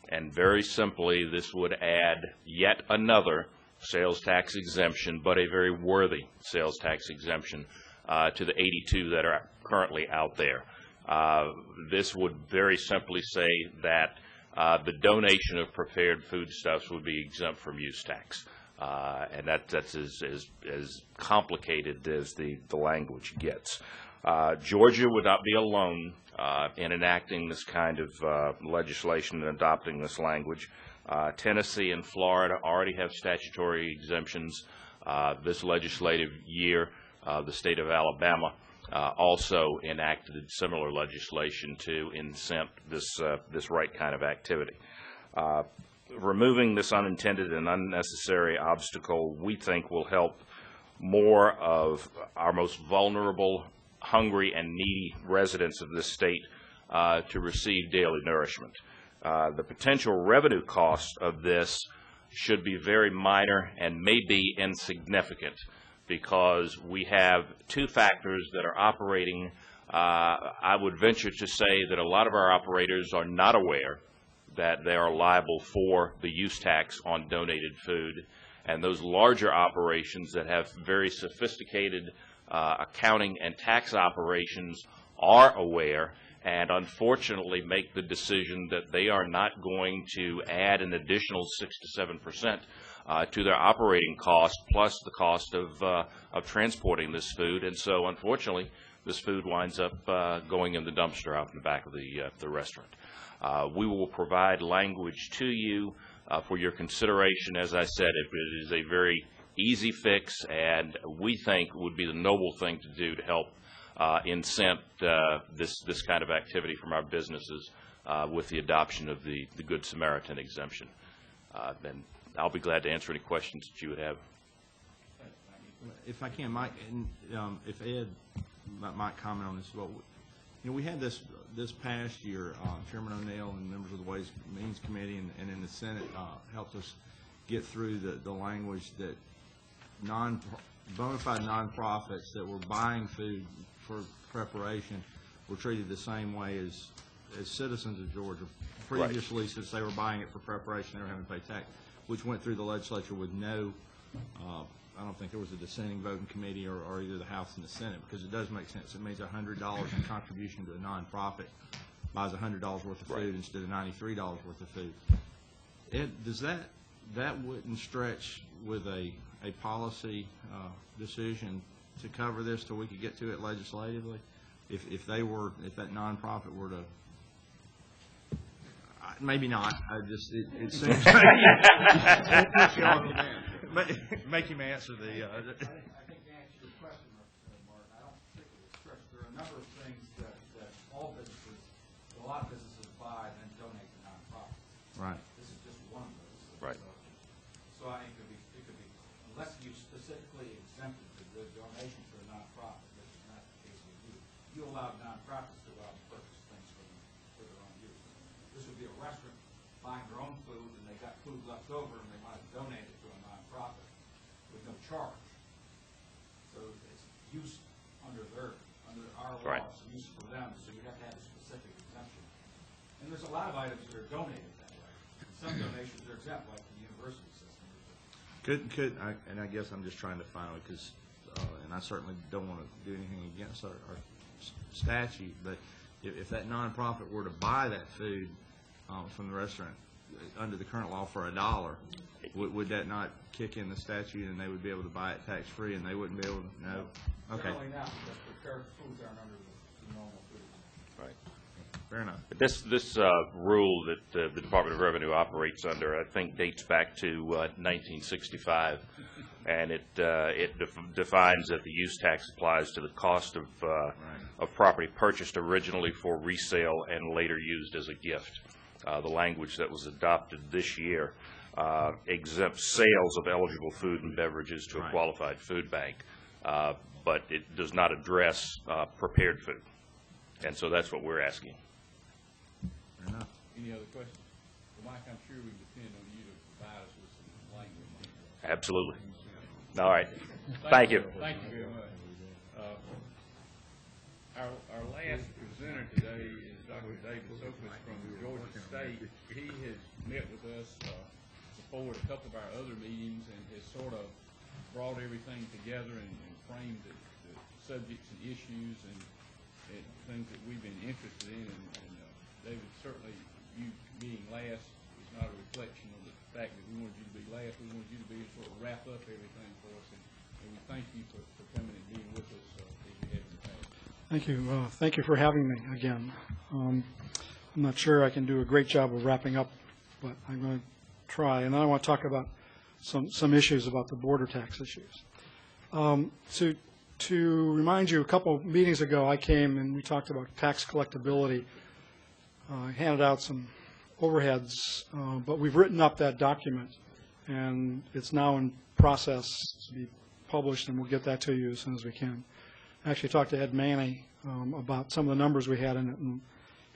And very simply, this would add yet another sales tax exemption, but a very worthy sales tax exemption to the 82 that are currently out there. This would very simply say that the donation of prepared foodstuffs would be exempt from use tax. And that's as complicated as the language gets. Georgia would not be alone in enacting this kind of legislation and adopting this language. Tennessee and Florida already have statutory exemptions. This legislative year, the state of Alabama also enacted similar legislation to incent this right kind of activity. Removing this unintended and unnecessary obstacle, we think, will help more of our most vulnerable, hungry, and needy residents of this state to receive daily nourishment. The potential revenue cost of this should be very minor and may be insignificant, because we have two factors that are operating. I would venture to say that a lot of our operators are not aware that they are liable for the use tax on donated food, and those larger operations that have very sophisticated accounting and tax operations are aware, and unfortunately make the decision that they are not going to add an additional 6 to 7% to their operating cost, plus the cost of transporting this food. And so, unfortunately, this food winds up going in the dumpster out in the back of the restaurant. We will provide language to you for your consideration. As I said, it is a very easy fix, and we think would be the noble thing to do to help incent this kind of activity from our businesses with the adoption of the Good Samaritan exemption. And I'll be glad to answer any questions that you would have. If I can, Mike, and if Ed might comment on this as well. You know, we had this past year, Chairman O'Neill and members of the Ways and Means Committee and in the Senate helped us get through the language that bona fide nonprofits that were buying food for preparation were treated the same way as citizens of Georgia. Previously, right, since they were buying it for preparation, they were having to pay tax, which went through the legislature with no, I don't think there was a dissenting vote in committee or either the House and the Senate, because it does make sense. It means $100 in contribution to a nonprofit buys $100 worth of food, right, instead of $93 worth of food. Ed, does that wouldn't stretch with a policy decision to cover this till we could get to it legislatively? If that nonprofit were to, maybe not. It seems make him answer the. I think to answer your question, Mark, I don't think it would stretch. There are a number of things that all businesses, a lot of businesses buy and then donate to nonprofits. Right. This is just one of those. Right. So I think it could be, unless you specifically exempted the donation to a nonprofit, which is not the case with you. You allow nonprofits to go out and purchase things for their own use. This would be a restaurant buying their own food, and they got food left over, and they want to donate it to a nonprofit with no charge. So it's use under our right, laws, use for them, so you have to have a specific exemption. And there's a lot of items that are donated that way. Some donations are exempt, like the university system. And I guess I'm just trying to find out, because, and I certainly don't want to do anything against our statute, but if that nonprofit were to buy that food from the restaurant under the current law for $1, would that not kick in the statute and they would be able to buy it tax-free and they wouldn't be able to? No? Okay. Generally not, because prepared foods aren't under the normal food. Right. Fair enough. This rule that the Department of Revenue operates under, I think, dates back to 1965, and it defines that the use tax applies to the cost of property purchased originally for resale and later used as a gift. The language that was adopted this year exempts sales of eligible food and beverages to a qualified food bank, but it does not address prepared food, and so that's what we're asking. Fair enough. Any other questions? Well, Mike, I'm sure we depend on you to provide us with some language. Absolutely. All right. Thank you. Thank you very much. Our last presenter today is Dr. David Sokos from Georgia State. He has met with us before at a couple of our other meetings and has sort of brought everything together and framed the subjects and issues and things that we've been interested in. And David, certainly you being last is not a reflection of the fact that we wanted you to be last. We wanted you to be sort of wrap up everything for us, and we thank you for coming and being with us as you have in the past. Thank you. Thank you for having me again. I'm not sure I can do a great job of wrapping up, but I'm going to try. And then I want to talk about some issues about the border tax issues. To remind you, a couple of meetings ago I came and we talked about tax collectability. I handed out some overheads, but we've written up that document, and it's now in process to be published, and we'll get that to you as soon as we can. I actually talked to Ed Manny about some of the numbers we had in it, and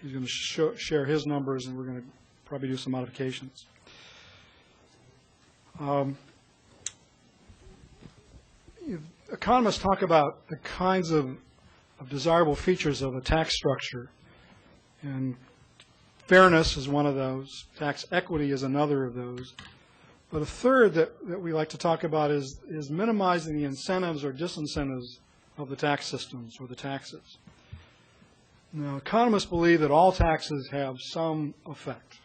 he's going to share his numbers, and we're going to probably do some modifications. Economists talk about the kinds of desirable features of a tax structure, and fairness is one of those. Tax equity is another of those. But a third that we like to talk about is minimizing the incentives or disincentives of the tax systems or the taxes. Now, economists believe that all taxes have some effect.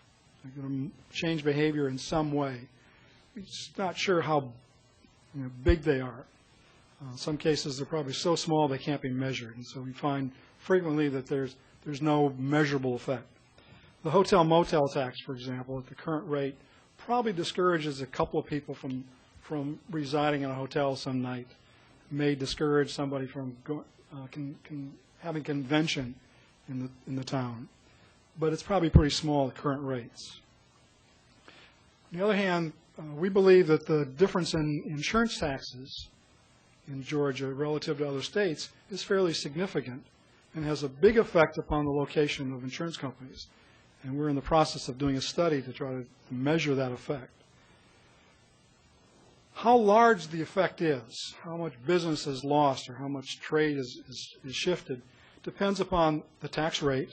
They're going to change behavior in some way. We're just not sure how big they are. In some cases, they're probably so small they can't be measured, and so we find frequently that there's no measurable effect. The hotel motel tax, for example, at the current rate, probably discourages a couple of people from residing in a hotel some night. May discourage somebody from having convention in the town, but it's probably pretty small at current rates. On the other hand, we believe that the difference in insurance taxes in Georgia relative to other states is fairly significant and has a big effect upon the location of insurance companies. And we're in the process of doing a study to try to measure that effect. How large the effect is, how much business is lost or how much trade is shifted, depends upon the tax rate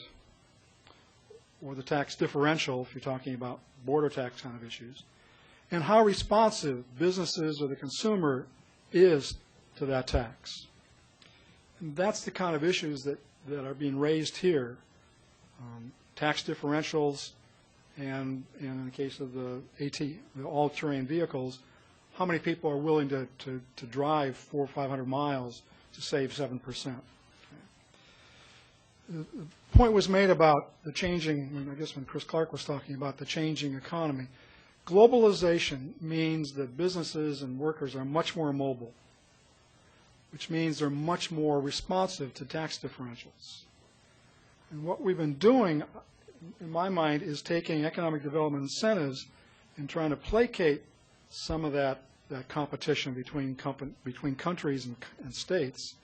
or the tax differential, if you're talking about border tax kind of issues, and how responsive businesses or the consumer is to that tax. And that's the kind of issues that are being raised here. Tax differentials, and in the case of the all-terrain vehicles, how many people are willing to drive 400 or 500 miles to save 7%? The point was made about the changing, I guess when Chris Clark was talking about the changing economy. Globalization means that businesses and workers are much more mobile, which means they're much more responsive to tax differentials. And what we've been doing, in my mind, is taking economic development incentives and trying to placate some of that competition between countries and states.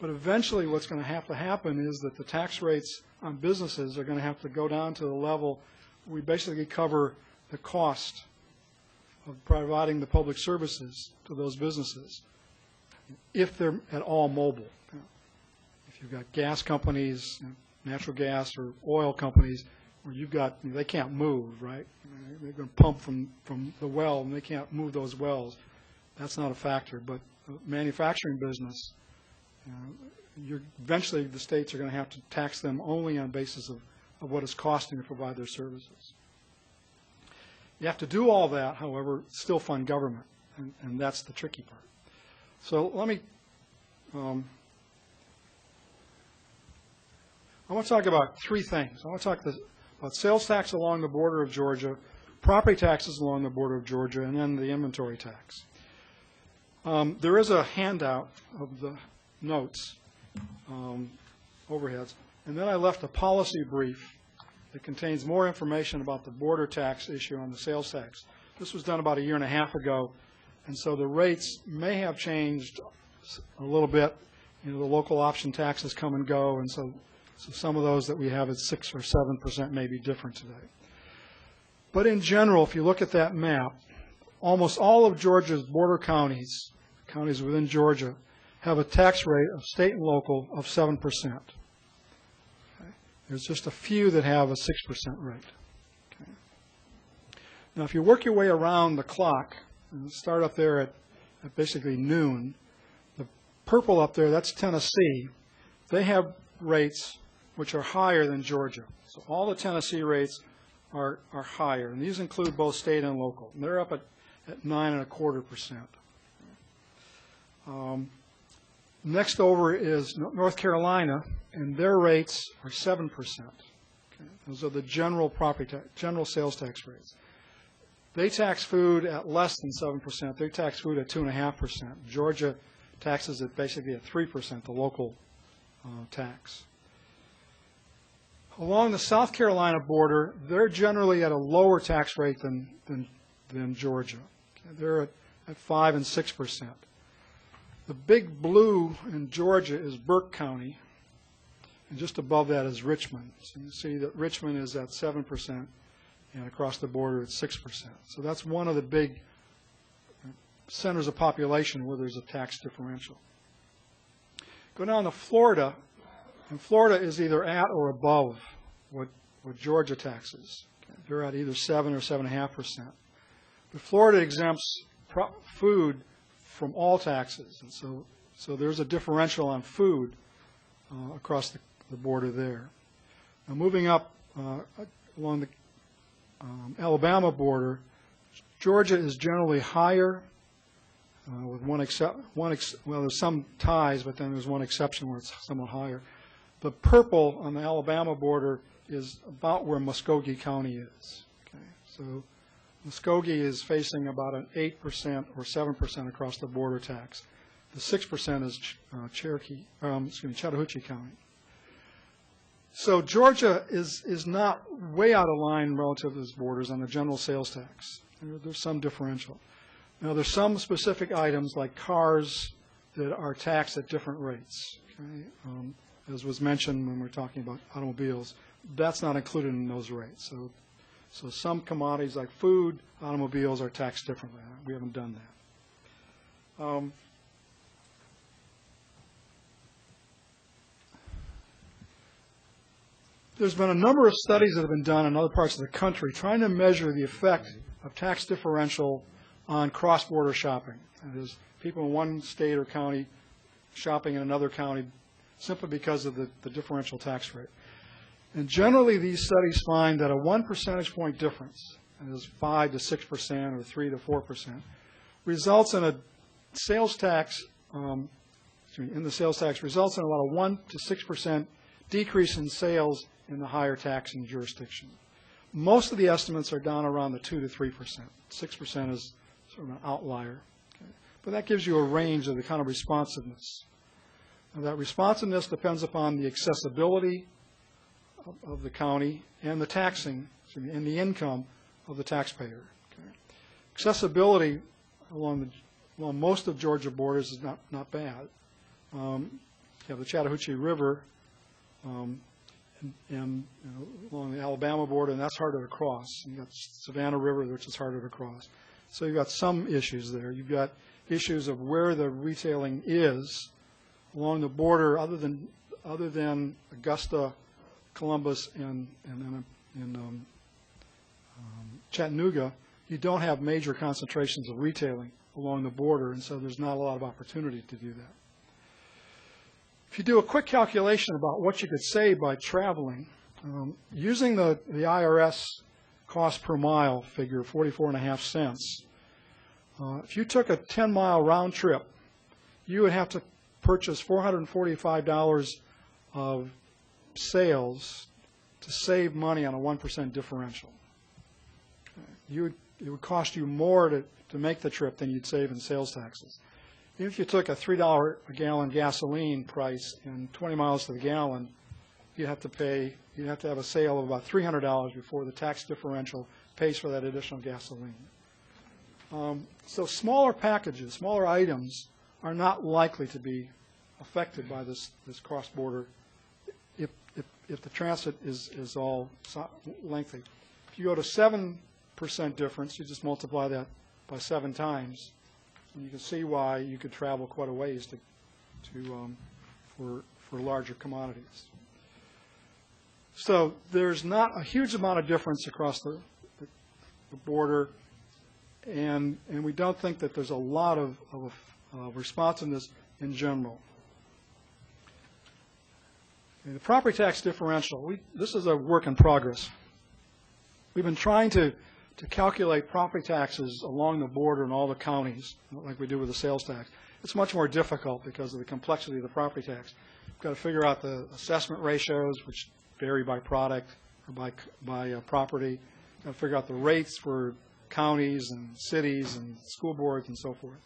But eventually what's going to have to happen is that the tax rates on businesses are going to have to go down to the level we basically cover the cost of providing the public services to those businesses, if they're at all mobile. If you've got gas companies, natural gas or oil companies, where you've got, they can't move, right? They're going to pump from the well, and they can't move those wells. That's not a factor. But manufacturing business, eventually the states are going to have to tax them only on the basis of what it's costing to provide their services. You have to do all that, however, still fund government, and that's the tricky part. So let me, I want to talk about three things. I want to talk about sales tax along the border of Georgia, property taxes along the border of Georgia, and then the inventory tax. There is a handout of the notes, overheads, and then I left a policy brief that contains more information about the border tax issue on the sales tax. This was done about 1.5 years ago, and so the rates may have changed a little bit. The local option taxes come and go, and so some of those that we have at 6 or 7% may be different today. But in general, if you look at that map, almost all of Georgia's border counties, counties within Georgia, have a tax rate of state and local of 7%. Okay. There's just a few that have a 6% rate. Okay. Now, if you work your way around the clock, and start up there at basically noon, the purple up there, that's Tennessee. They have rates which are higher than Georgia. So all the Tennessee rates are higher, and these include both state and local. And they're up at 9.25%. Next over is North Carolina, and their rates are 7%. Okay. Those are the general property tax, general sales tax rates. They tax food at less than 7%. They tax food at 2.5%. Georgia taxes it basically at 3%, the local tax. Along the South Carolina border, they're generally at a lower tax rate than Georgia. Okay. They're at 5 and 6%. The big blue in Georgia is Burke County, and just above that is Richmond. So you see that Richmond is at 7%, and across the border it's 6%. So that's one of the big centers of population where there's a tax differential. Go down to Florida, and Florida is either at or above what Georgia taxes. Okay. They're at either 7 or 7.5%. But Florida exempts food from all taxes, and so there's a differential on food across the border there. Now moving up along the Alabama border, Georgia is generally higher, with well, there's some ties, but then there's one exception where it's somewhat higher. The purple on the Alabama border is about where Muskogee County is. Okay, so Muskogee is facing about an 8% or 7% across the border tax. The 6% is Chattahoochee County. So Georgia is not way out of line relative to its borders on the general sales tax. There's some differential. Now, there's some specific items like cars that are taxed at different rates. Okay? As was mentioned when we were talking about automobiles, that's not included in those rates. So some commodities like food, automobiles are taxed differently. We haven't done that. There's been a number of studies that have been done in other parts of the country trying to measure the effect of tax differential on cross-border shopping. That is, people in one state or county shopping in another county simply because of the differential tax rate. And generally, these studies find that a 1 percentage point difference, that is 5 to 6% or 3 to 4%, results in a sales tax, in the sales tax, results in about a 1 to 6% decrease in sales in the higher taxing jurisdiction. Most of the estimates are down around the 2 to 3%. 6% is sort of an outlier. Okay? But that gives you a range of the kind of responsiveness. Now, that responsiveness depends upon the accessibility of the county and the taxing, and the income of the taxpayer. Okay? Accessibility along most of Georgia borders is not bad. You have the Chattahoochee River and along the Alabama border, and that's harder to cross. You've got Savannah River, which is harder to cross. So you've got some issues there. You've got issues of where the retailing is along the border, other than Augusta, Columbus, and then Chattanooga, you don't have major concentrations of retailing along the border, and so there's not a lot of opportunity to do that. If you do a quick calculation about what you could save by traveling, using the IRS cost per mile figure, 44.5 cents, if you took a 10-mile round trip, you would have to purchase $445 of sales to save money on a 1% differential. It would cost you more to make the trip than you'd save in sales taxes. Even if you took a $3 a gallon gasoline price and 20 miles to the gallon, you'd have to have a sale of about $300 before the tax differential pays for that additional gasoline. So smaller packages, smaller items are not likely to be affected by this cross-border if the transit is all lengthy. If you go to 7% difference, you just multiply that by 7 times, and you can see why you could travel quite a ways for larger commodities. So there's not a huge amount of difference across the border, and we don't think that there's a lot of responsiveness in general. The property tax differential, this is a work in progress. We've been trying to calculate property taxes along the border in all the counties, like we do with the sales tax. It's much more difficult because of the complexity of the property tax. We've got to figure out the assessment ratios, which vary by product or by property. We've got to figure out the rates for counties and cities and school boards and so forth.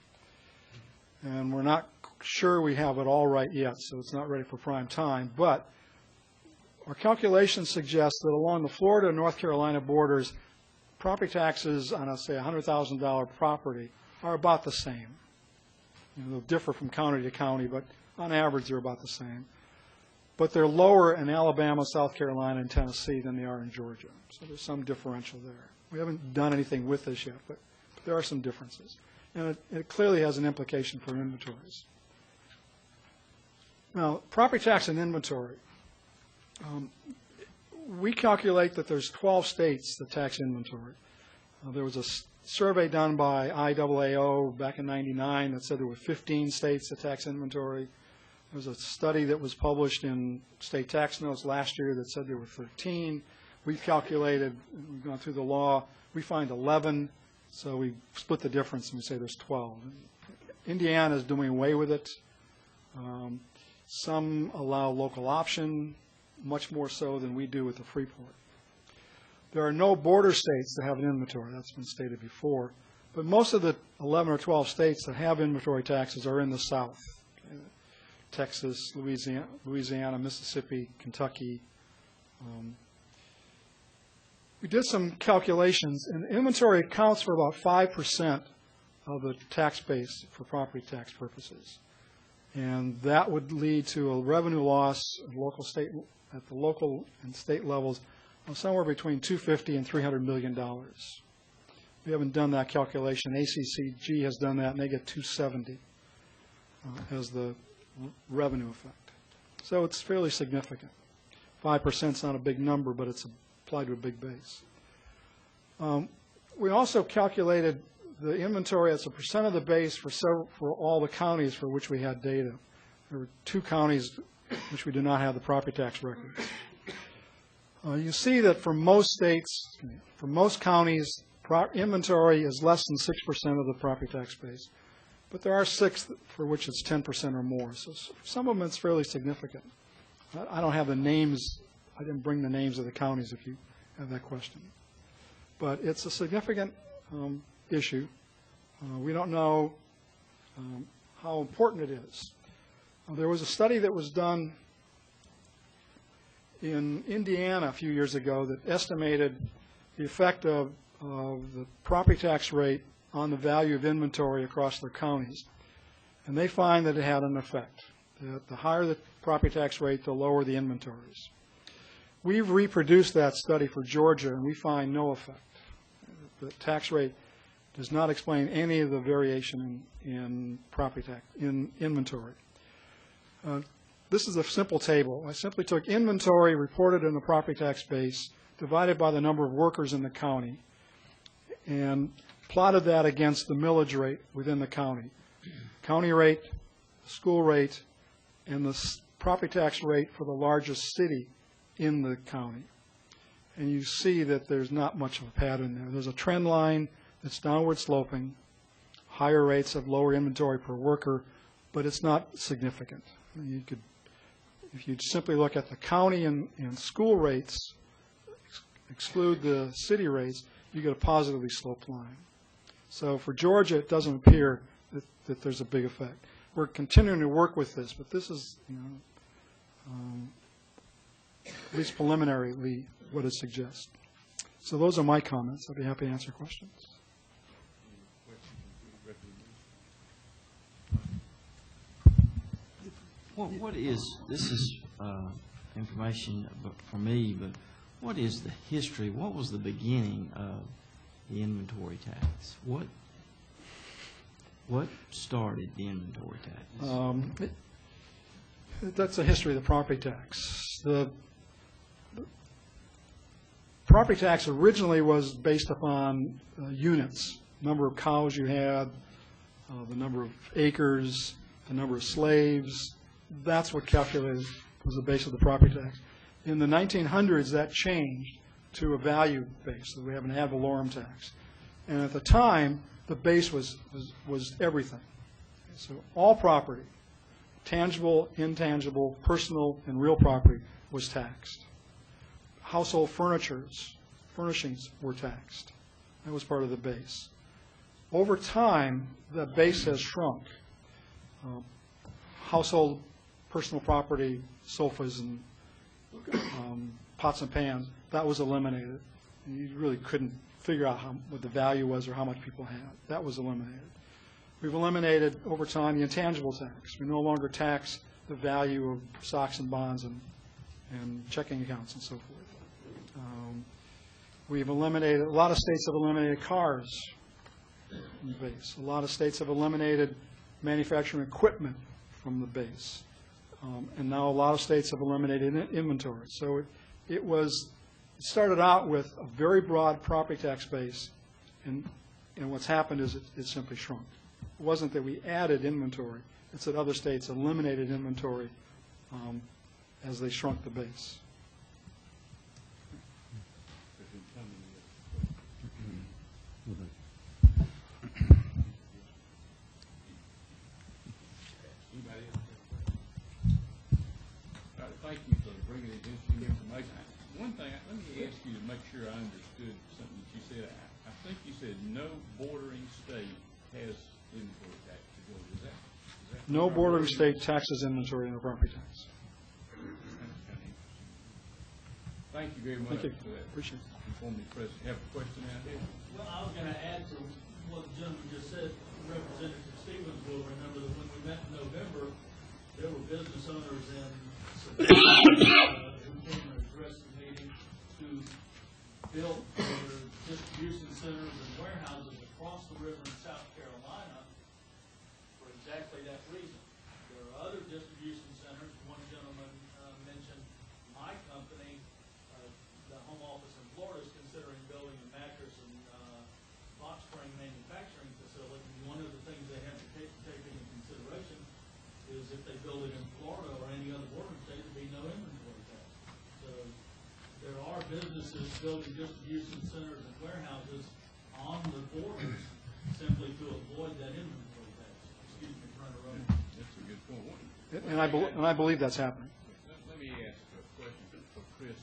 And we're not sure we have it all right yet, so it's not ready for prime time. But our calculations suggest that along the Florida and North Carolina borders, property taxes on, say, a $100,000 property are about the same. They'll differ from county to county, but on average they're about the same. But they're lower in Alabama, South Carolina, and Tennessee than they are in Georgia. So there's some differential there. We haven't done anything with this yet, but there are some differences. And it clearly has an implication for inventories. Now, property tax and inventory. We calculate that there's 12 states that tax inventory. There was a survey done by IAAO back in '99 that said there were 15 states that tax inventory. There was a study that was published in State Tax Notes last year that said there were 13. We've calculated, we've gone through the law, we find 11, so we split the difference and we say there's 12. Indiana is doing away with it. Some allow local option, much more so than we do with the Freeport. There are no border states that have an inventory. That's been stated before. But most of the 11 or 12 states that have inventory taxes are in the South. Okay? Texas, Louisiana, Mississippi, Kentucky. We did some calculations, and inventory accounts for about 5% of the tax base for property tax purposes. And that would lead to a revenue loss at the local and state levels of somewhere between $250 and $300 million. We haven't done that calculation. ACCG has done that, and they get $270 as the revenue effect. So it's fairly significant. 5% is not a big number, but it's applied to a big base. We also calculated the inventory as a percent of the base for all the counties for which we had data. There were 2 counties which we do not have the property tax records. You see that for most states, for most counties, inventory is less than 6% of the property tax base. But there are 6 for which it's 10% or more. So for some of them it's fairly significant. I don't have the names. I didn't bring the names of the counties if you have that question. But it's a significant issue. We don't know how important it is. There was a study that was done in Indiana a few years ago that estimated the effect of the property tax rate on the value of inventory across their counties. And they find that it had an effect. That the higher the property tax rate, the lower the inventories. We've reproduced that study for Georgia, and we find no effect. The tax rate does not explain any of the variation in property tax, in inventory. This is a simple table. I simply took inventory reported in the property tax base divided by the number of workers in the county, and plotted that against the millage rate within the county. County rate, school rate, and the property tax rate for the largest city in the county. And you see that there's not much of a pattern there. There's a trend line that's downward sloping, higher rates of lower inventory per worker, but it's not significant. You could, if you simply look at the county and school rates, exclude the city rates, you get a positively sloped line. So for Georgia, it doesn't appear that there's a big effect. We're continuing to work with this, but this is, at least preliminarily, what it suggests. So those are my comments. I'd be happy to answer questions. What is, this is information for me, but what is the history, what was the beginning of the inventory tax? What started the inventory tax? That's the history of the property tax. The property tax originally was based upon units, number of cows you had, the number of acres, the number of slaves. That's what calculated was the base of the property tax. In the 1900s, that changed to a value base. So we have an ad valorem tax. And at the time, the base was everything. So all property, tangible, intangible, personal, and real property was taxed. Household furnishings were taxed. That was part of the base. Over time, the base has shrunk. Household personal property, sofas and pots and pans, that was eliminated. You really couldn't figure out what the value was or how much people had. That was eliminated. We've eliminated, over time, the intangible tax. We no longer tax the value of stocks and bonds and checking accounts and so forth. We've eliminated, a lot of states have eliminated cars from the base. A lot of states have eliminated manufacturing equipment from the base. And now a lot of states have eliminated inventory. So it started out with a very broad property tax base, and what's happened is it simply shrunk. It wasn't that we added inventory. It's that other states eliminated inventory as they shrunk the base. Thank you for bringing in interesting information. One thing, let me ask you to make sure I understood something that you said. I think you said no bordering state has inventory tax to Georgia. Is that No bordering state taxes inventory in the property tax. Thank you very much for that. Appreciate it. Informative presentation. Have a question out here? Well, I was going to add to what the gentleman just said. Representative Stevens will remember that when we met in November, there were business owners in who came and addressed the meeting who built their distribution centers and warehouses across the river in South Carolina for exactly that reason. There are other distribution centers. One gentleman mentioned my company, the home office in Florida, is considering building a mattress and box spring manufacturing facility. One of the things they have to take into consideration is if they build it in Florida or any other bordering state, there'd be no inventory tax. So there are businesses building distribution centers and warehouses on the borders simply to avoid that inventory tax. Excuse me for interrupting. That's a good point. And I believe that's happening. Let me ask a question for Chris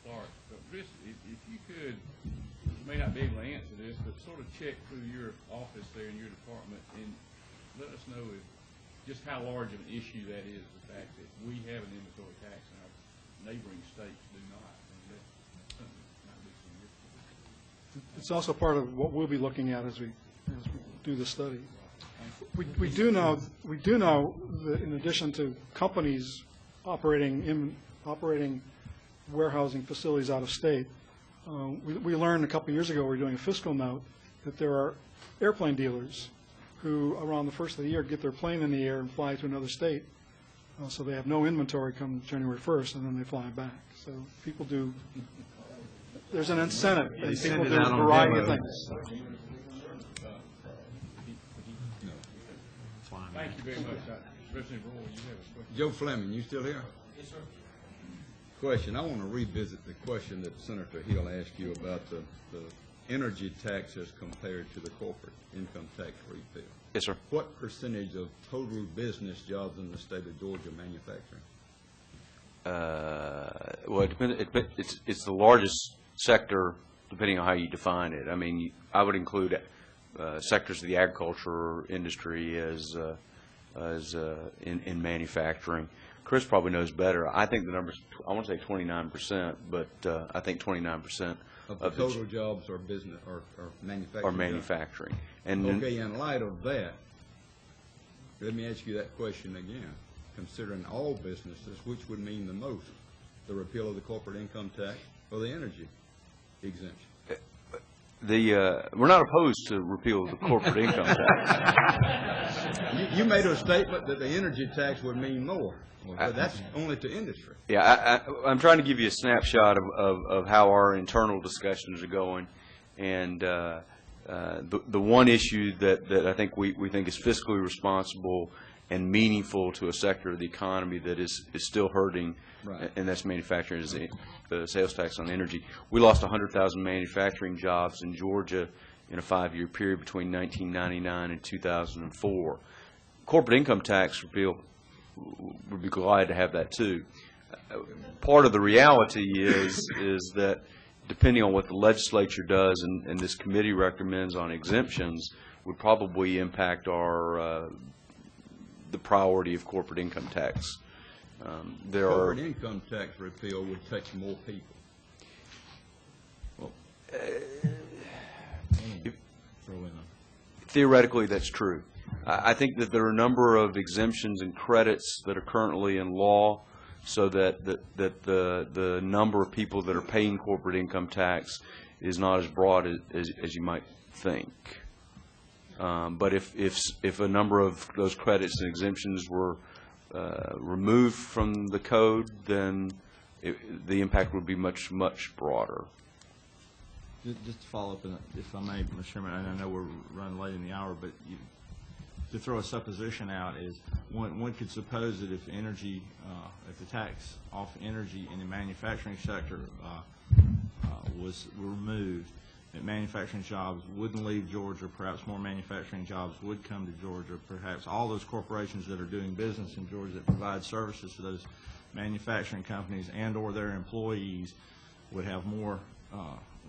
Clark. Chris, if you could, you may not be able to answer this, but sort of check through your office there in your department and let us know just how large of an issue that is, the fact that we have an inventory tax and our neighboring states do not. That's something that might be significant. It's also part of what we'll be looking at as we do the study. We do know that in addition to companies operating warehousing facilities out of state, we learned a couple of years ago, we were doing a fiscal note, that there are airplane dealers who around the first of the year get their plane in the air and fly to another state, so they have no inventory come January 1st, and then they fly back. So people do there's an incentive, They and send people it do a out on variety of demos. things. Thank you very much. President Roy, you have a question? Joe Fleming, you still here? Yes, sir. Question, I want to revisit the question that Senator Hill asked you about the energy tax as compared to the corporate income tax repeal. Yes, sir. What percentage of total business jobs in the state of Georgia manufacturing? Well, it's the largest sector, depending on how you define it. I mean, I would include sectors of the agriculture industry as in manufacturing. Chris probably knows better. I think the number's, I want to say 29%, but I think 29% of the total jobs are business or manufacturing. Are manufacturing. And okay, in light of that, let me ask you that question again. Considering all businesses, which would mean the most, the repeal of the corporate income tax or the energy exemption? We're not opposed to repeal of the corporate income tax. You made a statement that the energy tax would mean more. Well, that's only to industry. Yeah, I'm trying to give you a snapshot of how our internal discussions are going, and the one issue that I think we think is fiscally responsible and meaningful to a sector of the economy that is still hurting, right, and that's manufacturing, is the sales tax on energy. We lost 100,000 manufacturing jobs in Georgia in a 5-year period between 1999 and 2004. Corporate income tax repeal, would be glad to have that too. Part of the reality is that depending on what the legislature does and this committee recommends on exemptions, would probably impact our the priority of corporate income tax. Corporate income tax repeal would touch more people. Well, theoretically, that's true. I think that there are a number of exemptions and credits that are currently in law, so that the number of people that are paying corporate income tax is not as broad as you might think. But if a number of those credits and exemptions were removed from the code, then the impact would be much broader. Just to follow up, if I may, Mr. Chairman, and I know we're running late in the hour, but to throw a supposition out is one could suppose that if energy, if the tax off energy in the manufacturing sector was removed, that manufacturing jobs wouldn't leave Georgia. Perhaps more manufacturing jobs would come to Georgia. Perhaps all those corporations that are doing business in Georgia that provide services to those manufacturing companies and/or their employees would have more.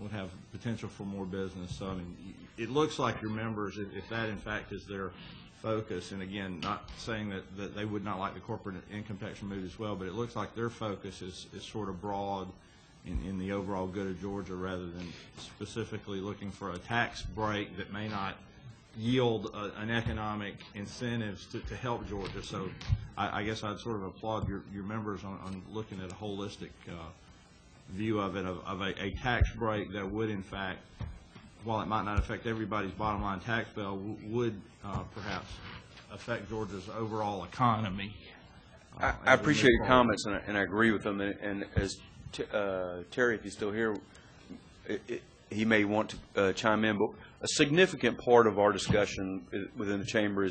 Would have potential for more business. So I mean, it looks like your members, if that in fact is their focus, and again, not saying that they would not like the corporate income tax removed as well, but it looks like their focus is sort of broad in the overall good of Georgia, rather than specifically looking for a tax break that may not yield an economic incentives to help Georgia. So I guess I'd sort of applaud your members on looking at a holistic view of it, of a tax break that would, in fact, while it might not affect everybody's bottom line tax bill, would perhaps affect Georgia's overall economy. I appreciate your comments, and I agree with them. And as Terry, if he's still here, he may want to chime in. But a significant part of our discussion within the chamber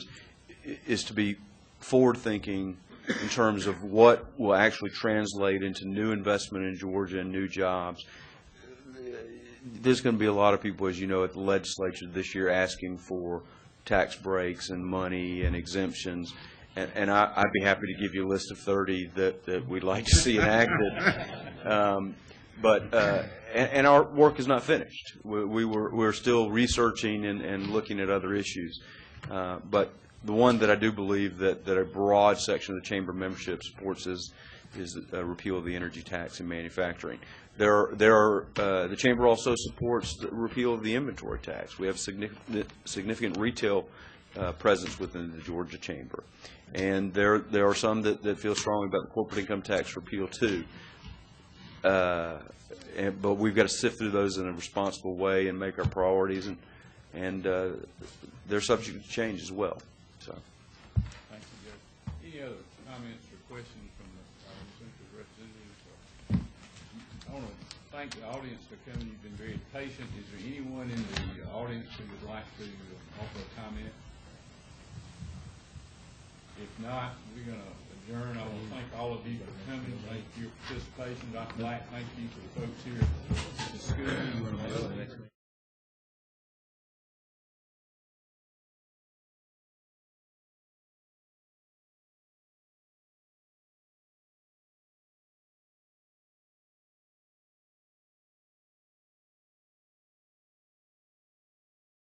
is to be forward-thinking in terms of what will actually translate into new investment in Georgia and new jobs. There's going to be a lot of people, as you know, at the legislature this year asking for tax breaks and money and exemptions. And I'd be happy to give you a list of 30 that we'd like to see enacted. And our work is not finished. We're still researching and looking at other issues. But the one that I do believe that a broad section of the chamber membership supports is a repeal of the energy tax in manufacturing. The chamber also supports the repeal of the inventory tax. We have significant retail presence within the Georgia chamber, and there are some that feel strongly about the corporate income tax repeal too. But we've got to sift through those in a responsible way and make our priorities, and they're subject to change as well. So. Thank you, Judge. Any other comments or questions from our representatives? I want to thank the audience for coming. You've been very patient. Is there anyone in the audience who would like to offer a comment? If not, we're going to adjourn. I want to thank all of you for coming. Thank you for your participation. Dr. Black, thank you for the folks here.